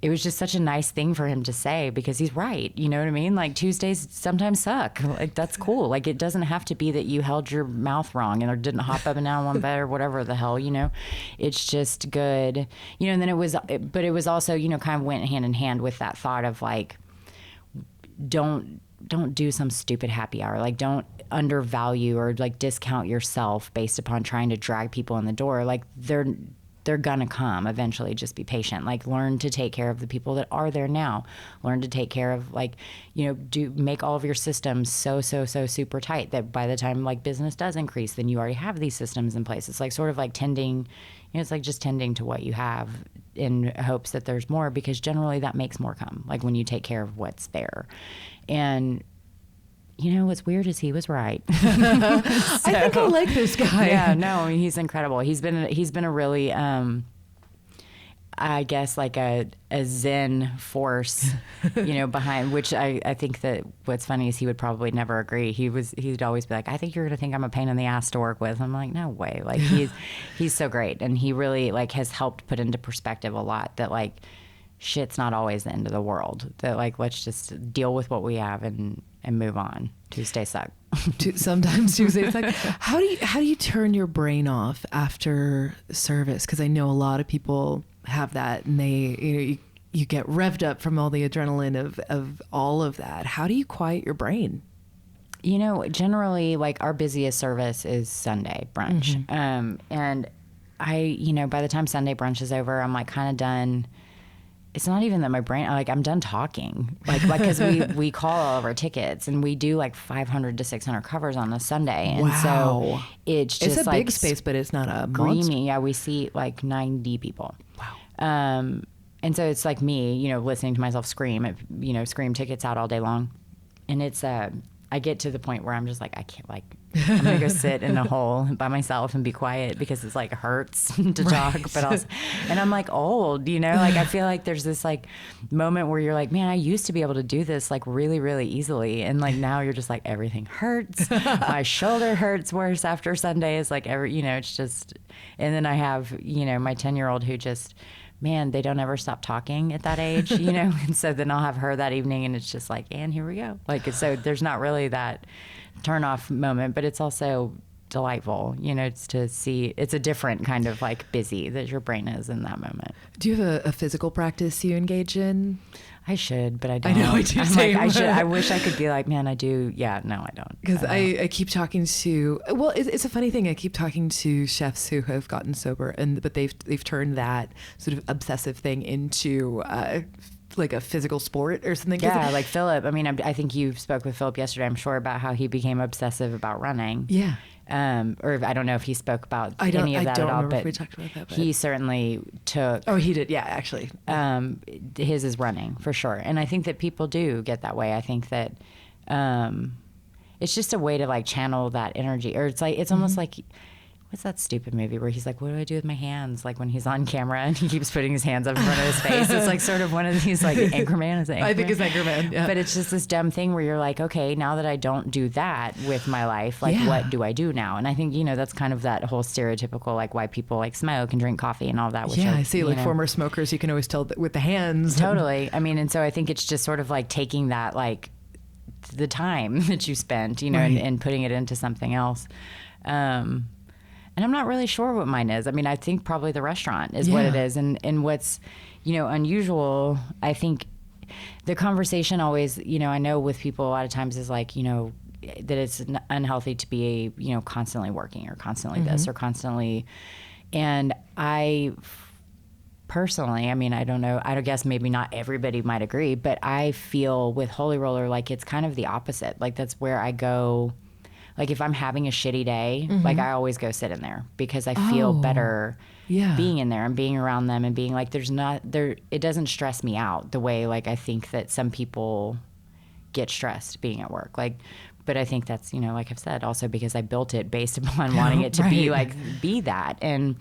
it was just such a nice thing for him to say, because he's right. You know what I mean? Like, Tuesdays sometimes suck. Like, that's cool. Like, it doesn't have to be that you held your mouth wrong or didn't hop up and down one bed or whatever the hell, you know? It's just good. You know, and then but it was also, you know, kind of went hand in hand with that thought of, like, don't do some stupid happy hour. Like, don't undervalue or, like, discount yourself based upon trying to drag people in the door. Like, they're gonna come eventually. Just be patient. Like, learn to take care of the people that are there now. Learn to take care of, like, you know, make all of your systems so super tight that by the time, like, business does increase, then you already have these systems in place. It's like sort of like tending, you know, it's like just tending to what you have in hopes that there's more, because generally that makes more come, like, when you take care of what's there. And you know, what's weird is he was right. I think I like this guy. Yeah, no, I mean, he's incredible. He's been a really, I guess, like a Zen force, you know, behind, which I think that what's funny is he would probably never agree. He'd always be like, I think you're going to think I'm a pain in the ass to work with. I'm like, no way. Like, he's so great. And he really, like, has helped put into perspective a lot that, like, shit's not always the end of the world. That, like, let's just deal with what we have and move on. Tuesdays suck. Sometimes Tuesdays suck. How do you turn your brain off after service? Because I know a lot of people have that, and they, you know, you get revved up from all the adrenaline of all of that. How do you quiet your brain? You know, generally, like, our busiest service is Sunday brunch. Mm-hmm. And I, you know, by the time Sunday brunch is over, I'm, like, kind of done. It's not even that my brain, like, I'm done talking. Like, because we call all of our tickets, and we do, like, 500 to 600 covers on a Sunday. And so it's just, it's a like, big space, but it's not a screamy. monster. Yeah, we see, like, 90 people. Wow. And so it's like me, you know, listening to myself scream, you know, scream tickets out all day long. And it's, I get to the point where I'm just like, I can't, like, I'm going to go sit in a hole by myself and be quiet, because it's, like, hurts to talk. But also, and I'm, like, old, you know, like, I feel like there's this, like, moment where you're like, man, I used to be able to do this, like, really, really easily. And, like, now you're just like, everything hurts. My shoulder hurts worse after Sundays. Like, you know, it's just, and then I have, you know, my 10-year-old who just, man, they don't ever stop talking at that age, you know? And so then I'll have her that evening, and it's just like, and here we go. Like, so there's not really that turn off moment, but it's also delightful, you know, it's to see, it's a different kind of, like, busy that your brain is in that moment. Do you have a physical practice you engage in? I should, but I don't. I know, I do. Like, I should. I wish I could be like, man, I do. Yeah, no, I don't. Because I keep talking to, well, it's a funny thing. I keep talking to chefs who have gotten sober, but they've turned that sort of obsessive thing into like a physical sport or something. Yeah, like Philip. I mean, I think you spoke with Philip yesterday, I'm sure, about how he became obsessive about running. Yeah. Or I don't know if he spoke about any of that at all, but we talked about that, he certainly took. Oh, he did. Yeah, actually. His is running for sure. And I think that people do get that way. I think that it's just a way to, like, channel that energy, or it's like, it's almost like, what's that stupid movie where he's like, what do I do with my hands? Like, when he's on camera and he keeps putting his hands up in front of his face. It's like sort of one of these, like, Anchorman. Is it Anchorman? I think it's Anchorman. Yeah. But it's just this dumb thing where you're like, okay, now that I don't do that with my life, like, what do I do now? And I think, you know, that's kind of that whole stereotypical, like, why people, like, smoke and drink coffee and all that. Which I see. Like, former smokers, you can always tell with the hands. Totally. I mean, and so I think it's just sort of like taking that, like, the time that you spent, you know, and putting it into something else. And I'm not really sure what mine is. I mean, I think probably the restaurant is what it is. And what's, you know, unusual, I think the conversation always, you know, I know with people a lot of times is like, you know, that it's unhealthy to be, you know, constantly working or constantly this or constantly. And I personally, I mean, I don't know, I guess maybe not everybody might agree, but I feel with Holy Roller, like, it's kind of the opposite. Like, that's where I go. Like, if I'm having a shitty day, like, I always go sit in there, because I feel better being in there and being around them and being like, it doesn't stress me out the way, like, I think that some people get stressed being at work. Like, but I think that's, you know, like I've said, also because I built it based upon wanting it to be like, be that. And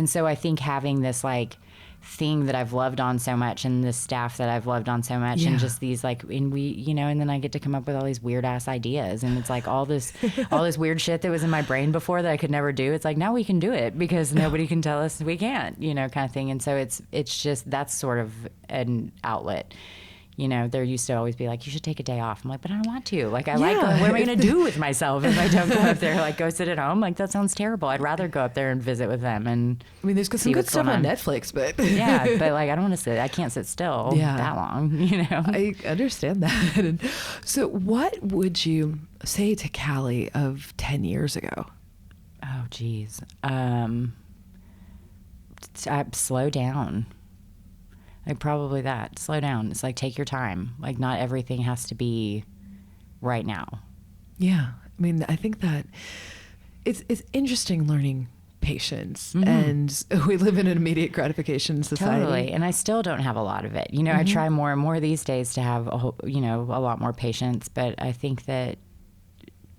so I think having this, like, thing that I've loved on so much, and this staff that I've loved on so much, and just these like, and we, you know, and then I get to come up with all these weird ass ideas, and it's like all this weird shit that was in my brain before that I could never do. It's like, now we can do it because nobody can tell us we can't, you know, kind of thing. And so it's just, that's sort of an outlet. You know, there used to always be like, you should take a day off. I'm like, but I don't want to. Like, I like going, what am I going to do with myself if I don't go up there? Like, go sit at home? Like, that sounds terrible. I'd rather go up there and visit with them. And I mean, there's some good stuff on Netflix, but yeah, but like, I don't want to sit. I can't sit still that long, you know? I understand that. And so what would you say to Callie of 10 years ago? Oh, geez. Slow down. Like, probably that. Slow down. It's like, take your time. Like, not everything has to be right now. Yeah. I mean, I think that it's interesting learning patience, and we live in an immediate gratification society. Totally. And I still don't have a lot of it. You know, I try more and more these days to have, a lot more patience. But I think that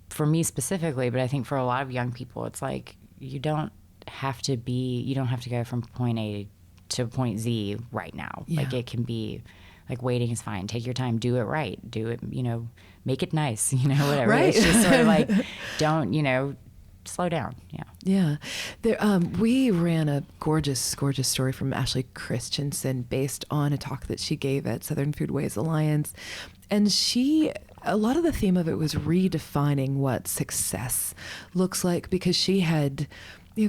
for me specifically, but I think for a lot of young people, it's like, you don't have to go from point A to point Z right now. Yeah. Like, it can be like, waiting is fine. Take your time. Do it right. Do it, you know, make it nice, you know, whatever. Right. It's just sort of like, don't, you know, slow down. Yeah. Yeah. There, we ran a gorgeous, gorgeous story from Ashley Christensen based on a talk that she gave at Southern Foodways Alliance. And a lot of the theme of it was redefining what success looks like, because she had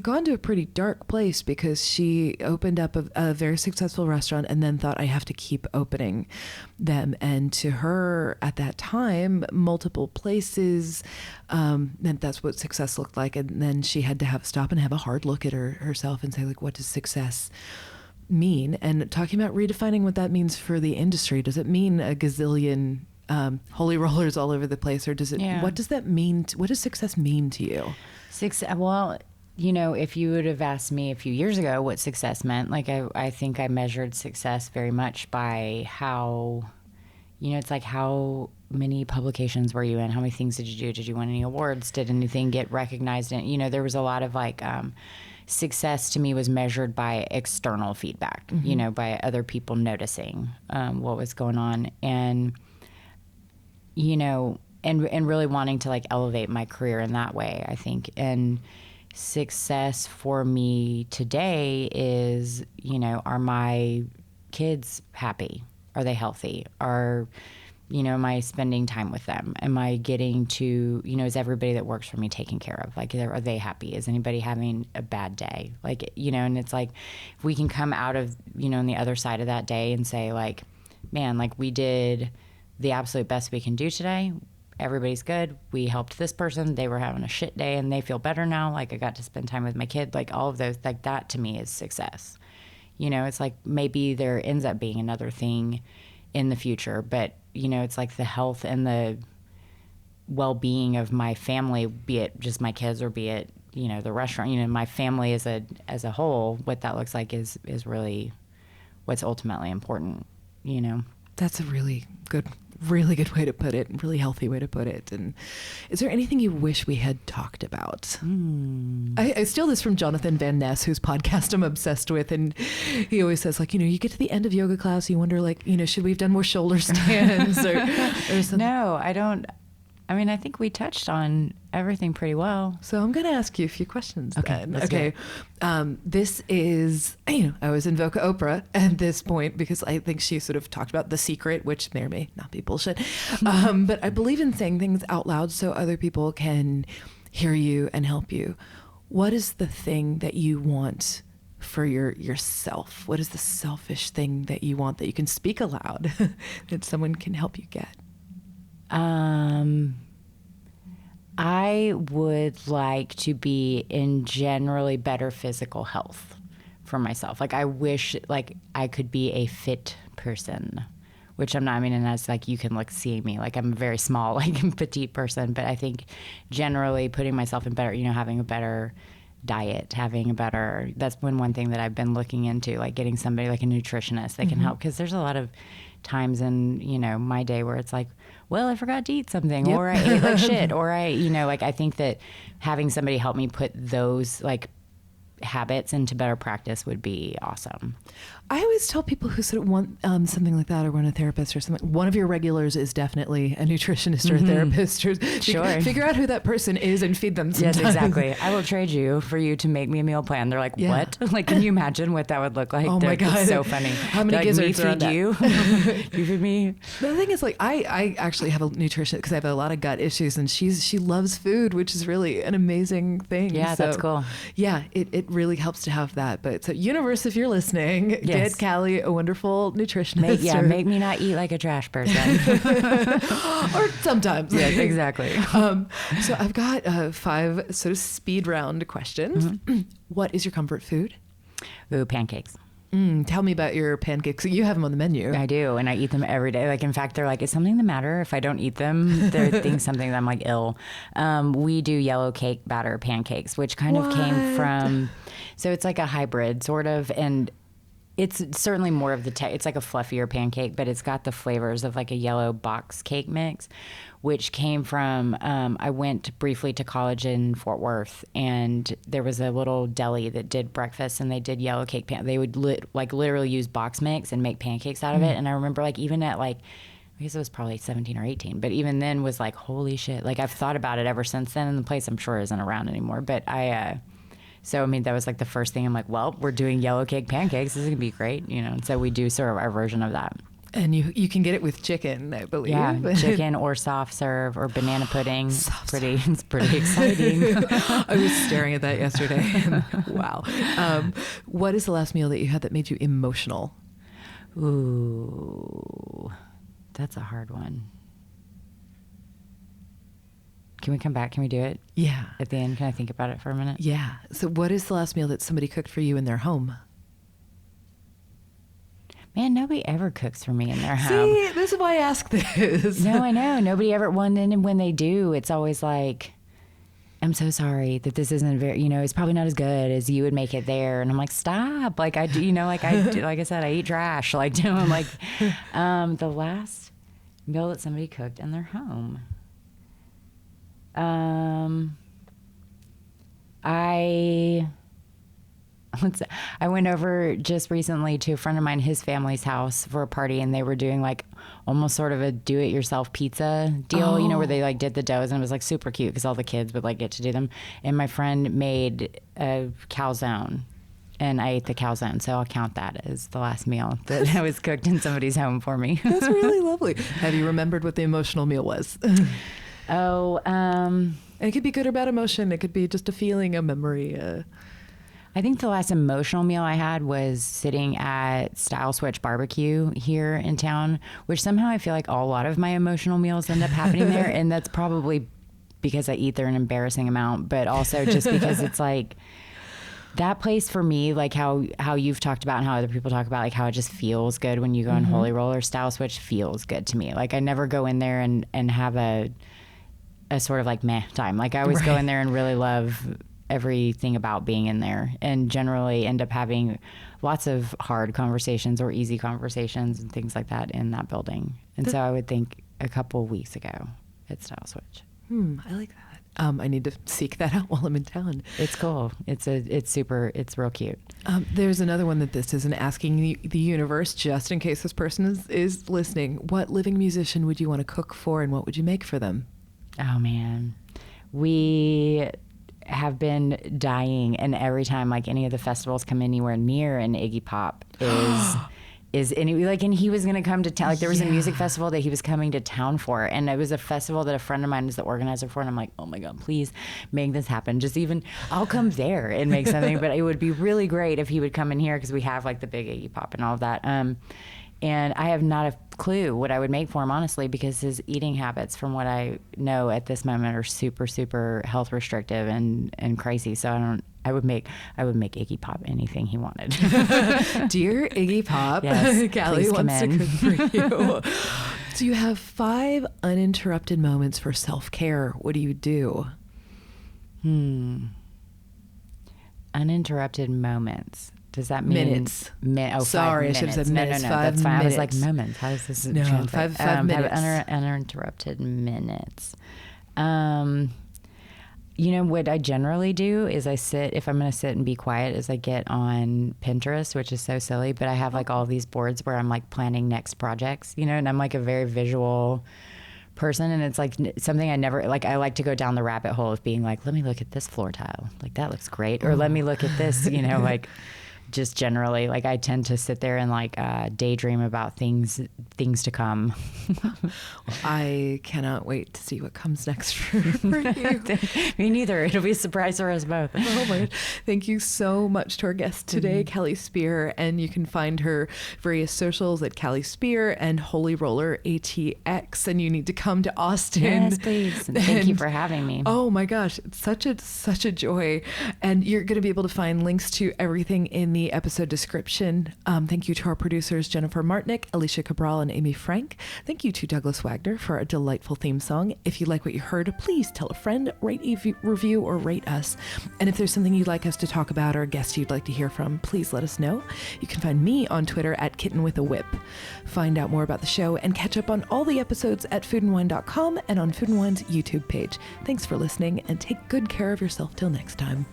gone to a pretty dark place because she opened up a very successful restaurant and then thought, I have to keep opening them. And to her at that time, multiple places meant that's what success looked like. And then she had to stop and have a hard look at herself and say, like, what does success mean? And talking about redefining what that means for the industry. Does it mean a gazillion holy rollers all over the place, or does it? Yeah. What does that mean? What does success mean to you? Well, you know, if you would have asked me a few years ago what success meant, like, I think I measured success very much by how, you know, it's like, how many publications were you in? How many things did you do? Did you win any awards? Did anything get recognized? And, you know, there was a lot of like, success to me was measured by external feedback, you know, by other people noticing what was going on. And, you know, and really wanting to like elevate my career in that way, I think. And success for me today is, you know, are my kids happy? Are they healthy? You know, am I spending time with them? Am I getting to, you know, is everybody that works for me taken care of? Like, are they happy? Is anybody having a bad day? Like, you know, and it's like, if we can come out of, you know, on the other side of that day and say, like, man, like, we did the absolute best we can do today. Everybody's good. We helped this person. They were having a shit day and they feel better now. Like, I got to spend time with my kid. Like, all of those, like, that to me is success. You know, it's like, maybe there ends up being another thing in the future, but, you know, it's like the health and the well-being of my family, be it just my kids or be it, you know, the restaurant, you know, my family as a whole, what that looks like is really what's ultimately important, you know. That's a really good way to put it, really healthy way to put it. And is there anything you wish we had talked about? I steal this from Jonathan Van Ness, whose podcast I'm obsessed with. And he always says, like, you know, you get to the end of yoga class, you wonder, like, you know, should we have done more shoulder stands or something? No, I don't. I mean, I think we touched on everything pretty well. So I'm going to ask you a few questions then. Okay. This is, you know, I always invoke Oprah at this point because I think she sort of talked about the secret, which may or may not be bullshit. But I believe in saying things out loud so other people can hear you and help you. What is the thing that you want for yourself? What is the selfish thing that you want that you can speak aloud that someone can help you get? I would like to be in generally better physical health for myself. Like, I wish, like, I could be a fit person, which I'm not. I mean, and that's like, you can like see me, like, I'm a very small, like, petite person, but I think generally putting myself in better, you know, having a better diet, that's been one thing that I've been looking into, like getting somebody like a nutritionist that can help. 'Cause there's a lot of times in, you know, my day where it's like, well, I forgot to eat something, or I ate like shit, or I, you know, like, I think that having somebody help me put those, like, habits into better practice would be awesome. I always tell people who sort of want something like that or want a therapist or something, one of your regulars is definitely a nutritionist or a therapist. Or Sure. Figure out who that person is and feed them sometimes. Yes, exactly. I will trade you for you to make me a meal plan. They're like, what? Like, can you imagine what that would look like? Oh my God. It's so funny. How many like, gizzards me are on feed that? you? You feed me? The thing is, like, I actually have a nutritionist because I have a lot of gut issues, and she loves food, which is really an amazing thing. Yeah, So, that's cool. Yeah, it really helps to have that. But so, universe, if you're listening, Yes. get Callie a wonderful nutritionist. Make me not eat like a trash person. Or sometimes. Yeah, exactly. So I've got 5 sort of speed round questions. What is your comfort food? Ooh, pancakes. Tell me about your pancakes. You have them on the menu. I do, and I eat them every day. Like, in fact, they're like, is something the matter if I don't eat them? They think something that I'm like ill. We do yellow cake batter pancakes, which kind of came from, so it's like a hybrid sort of, and it's certainly more of it's like a fluffier pancake, but it's got the flavors of like a yellow box cake mix, which came from, I went briefly to college in Fort Worth, and there was a little deli that did breakfast, and they did yellow cake they would literally use box mix and make pancakes out of it. And I remember like even at like, I guess it was probably 17 or 18, but even then was like, holy shit. Like, I've thought about it ever since then, and the place I'm sure isn't around anymore. But so, I mean, that was like the first thing. I'm like, well, we're doing yellow cake pancakes. This is going to be great, you know. And so we do sort of our version of that. And you can get it with chicken, I believe. Yeah, chicken or soft serve or banana pudding. It's pretty exciting. I was staring at that yesterday. Wow. What is the last meal that you had that made you emotional? Ooh, that's a hard one. Can we come back? Can we do it? Yeah. At the end, can I think about it for a minute? Yeah. So what is the last meal that somebody cooked for you in their home? Man, nobody ever cooks for me in their home. See, this is why I ask this. No, I know. Nobody ever, and when they do, it's always like, I'm so sorry that this isn't it's probably not as good as you would make it there. And I'm like, stop. Like, I do, like I said, I eat trash. Like, I'm like, the last meal that somebody cooked in their home. I went over just recently to a friend of mine, his family's house for a party, and they were doing like almost sort of a do-it-yourself pizza deal, where they like did the doughs, and it was like super cute because all the kids would like get to do them. And my friend made a calzone, and I ate the calzone, so I'll count that as the last meal that was cooked in somebody's home for me. That's really lovely. Have you remembered what the emotional meal was? And it could be good or bad emotion. It could be just a feeling, a memory. I think the last emotional meal I had was sitting at Style Switch Barbecue here in town, which somehow I feel like a lot of my emotional meals end up happening there. And that's probably because I eat there an embarrassing amount, but also just because it's like that place for me, like how you've talked about and how other people talk about, like how it just feels good when you go in Holy Roller. Style Switch feels good to me. Like I never go in there and have a sort of like meh time. Like I always go in there and really love everything about being in there, and generally end up having lots of hard conversations or easy conversations and things like that in that building. And so I would think a couple of weeks ago at Style Switch. I like that. I need to seek that out while I'm in town. It's cool. It's real cute. There's another one that this isn't asking the universe, just in case this person is listening. What living musician would you want to cook for, and what would you make for them? Oh man, we have been dying, and every time like any of the festivals come anywhere near an Iggy Pop and he was going to come to town. Like there was a music festival that he was coming to town for, and it was a festival that a friend of mine is the organizer for, and I'm like, oh my God, please make this happen. I'll come there and make something, but it would be really great if he would come in here, because we have like the big Iggy Pop and all of that. And I have not a clue what I would make for him, honestly, because his eating habits, from what I know at this moment, are super, super health restrictive and crazy. So I would make Iggy Pop anything he wanted. Dear Iggy Pop, yes, Callie wants to cook for you. So you have 5 uninterrupted moments for self-care. What do you do? Uninterrupted moments. Does that mean minutes? Sorry, 5 minutes. I should have said minutes. No, 5 that's fine. minutes. I was like, moments. How does this translate? 5 minutes. Uninterrupted minutes. You know, what I generally do is if I'm going to sit and be quiet, is I get on Pinterest, which is so silly, but I have like all these boards where I'm like planning next projects, you know, and I'm like a very visual person. And it's like something I never, like, I like to go down the rabbit hole of being like, let me look at this floor tile. Like, that looks great. Or let me look at this, you know, like, just generally, like, I tend to sit there and like daydream about things to come. I cannot wait to see what comes next for you. Me neither. It'll be a surprise for us both. Oh my! Thank you so much to our guest today, Callie Speer, and you can find her various socials at Callie Speer and Holy Roller ATX. And you need to come to Austin. Yes, please. And thank you for having me. Oh my gosh, it's such a joy. And you're going to be able to find links to everything in the episode description. Thank you to our producers, Jennifer Martnick, Alicia Cabral, and Amy Frank. Thank you to Douglas Wagner for a delightful theme song. If you like what you heard, please tell a friend, rate, review, or rate us. And if there's something you'd like us to talk about or a guest you'd like to hear from, please let us know. You can find me on Twitter at kittenwithawhip. Find out more about the show and catch up on all the episodes at foodandwine.com and on Food and Wine's YouTube page. Thanks for listening, and take good care of yourself till next time.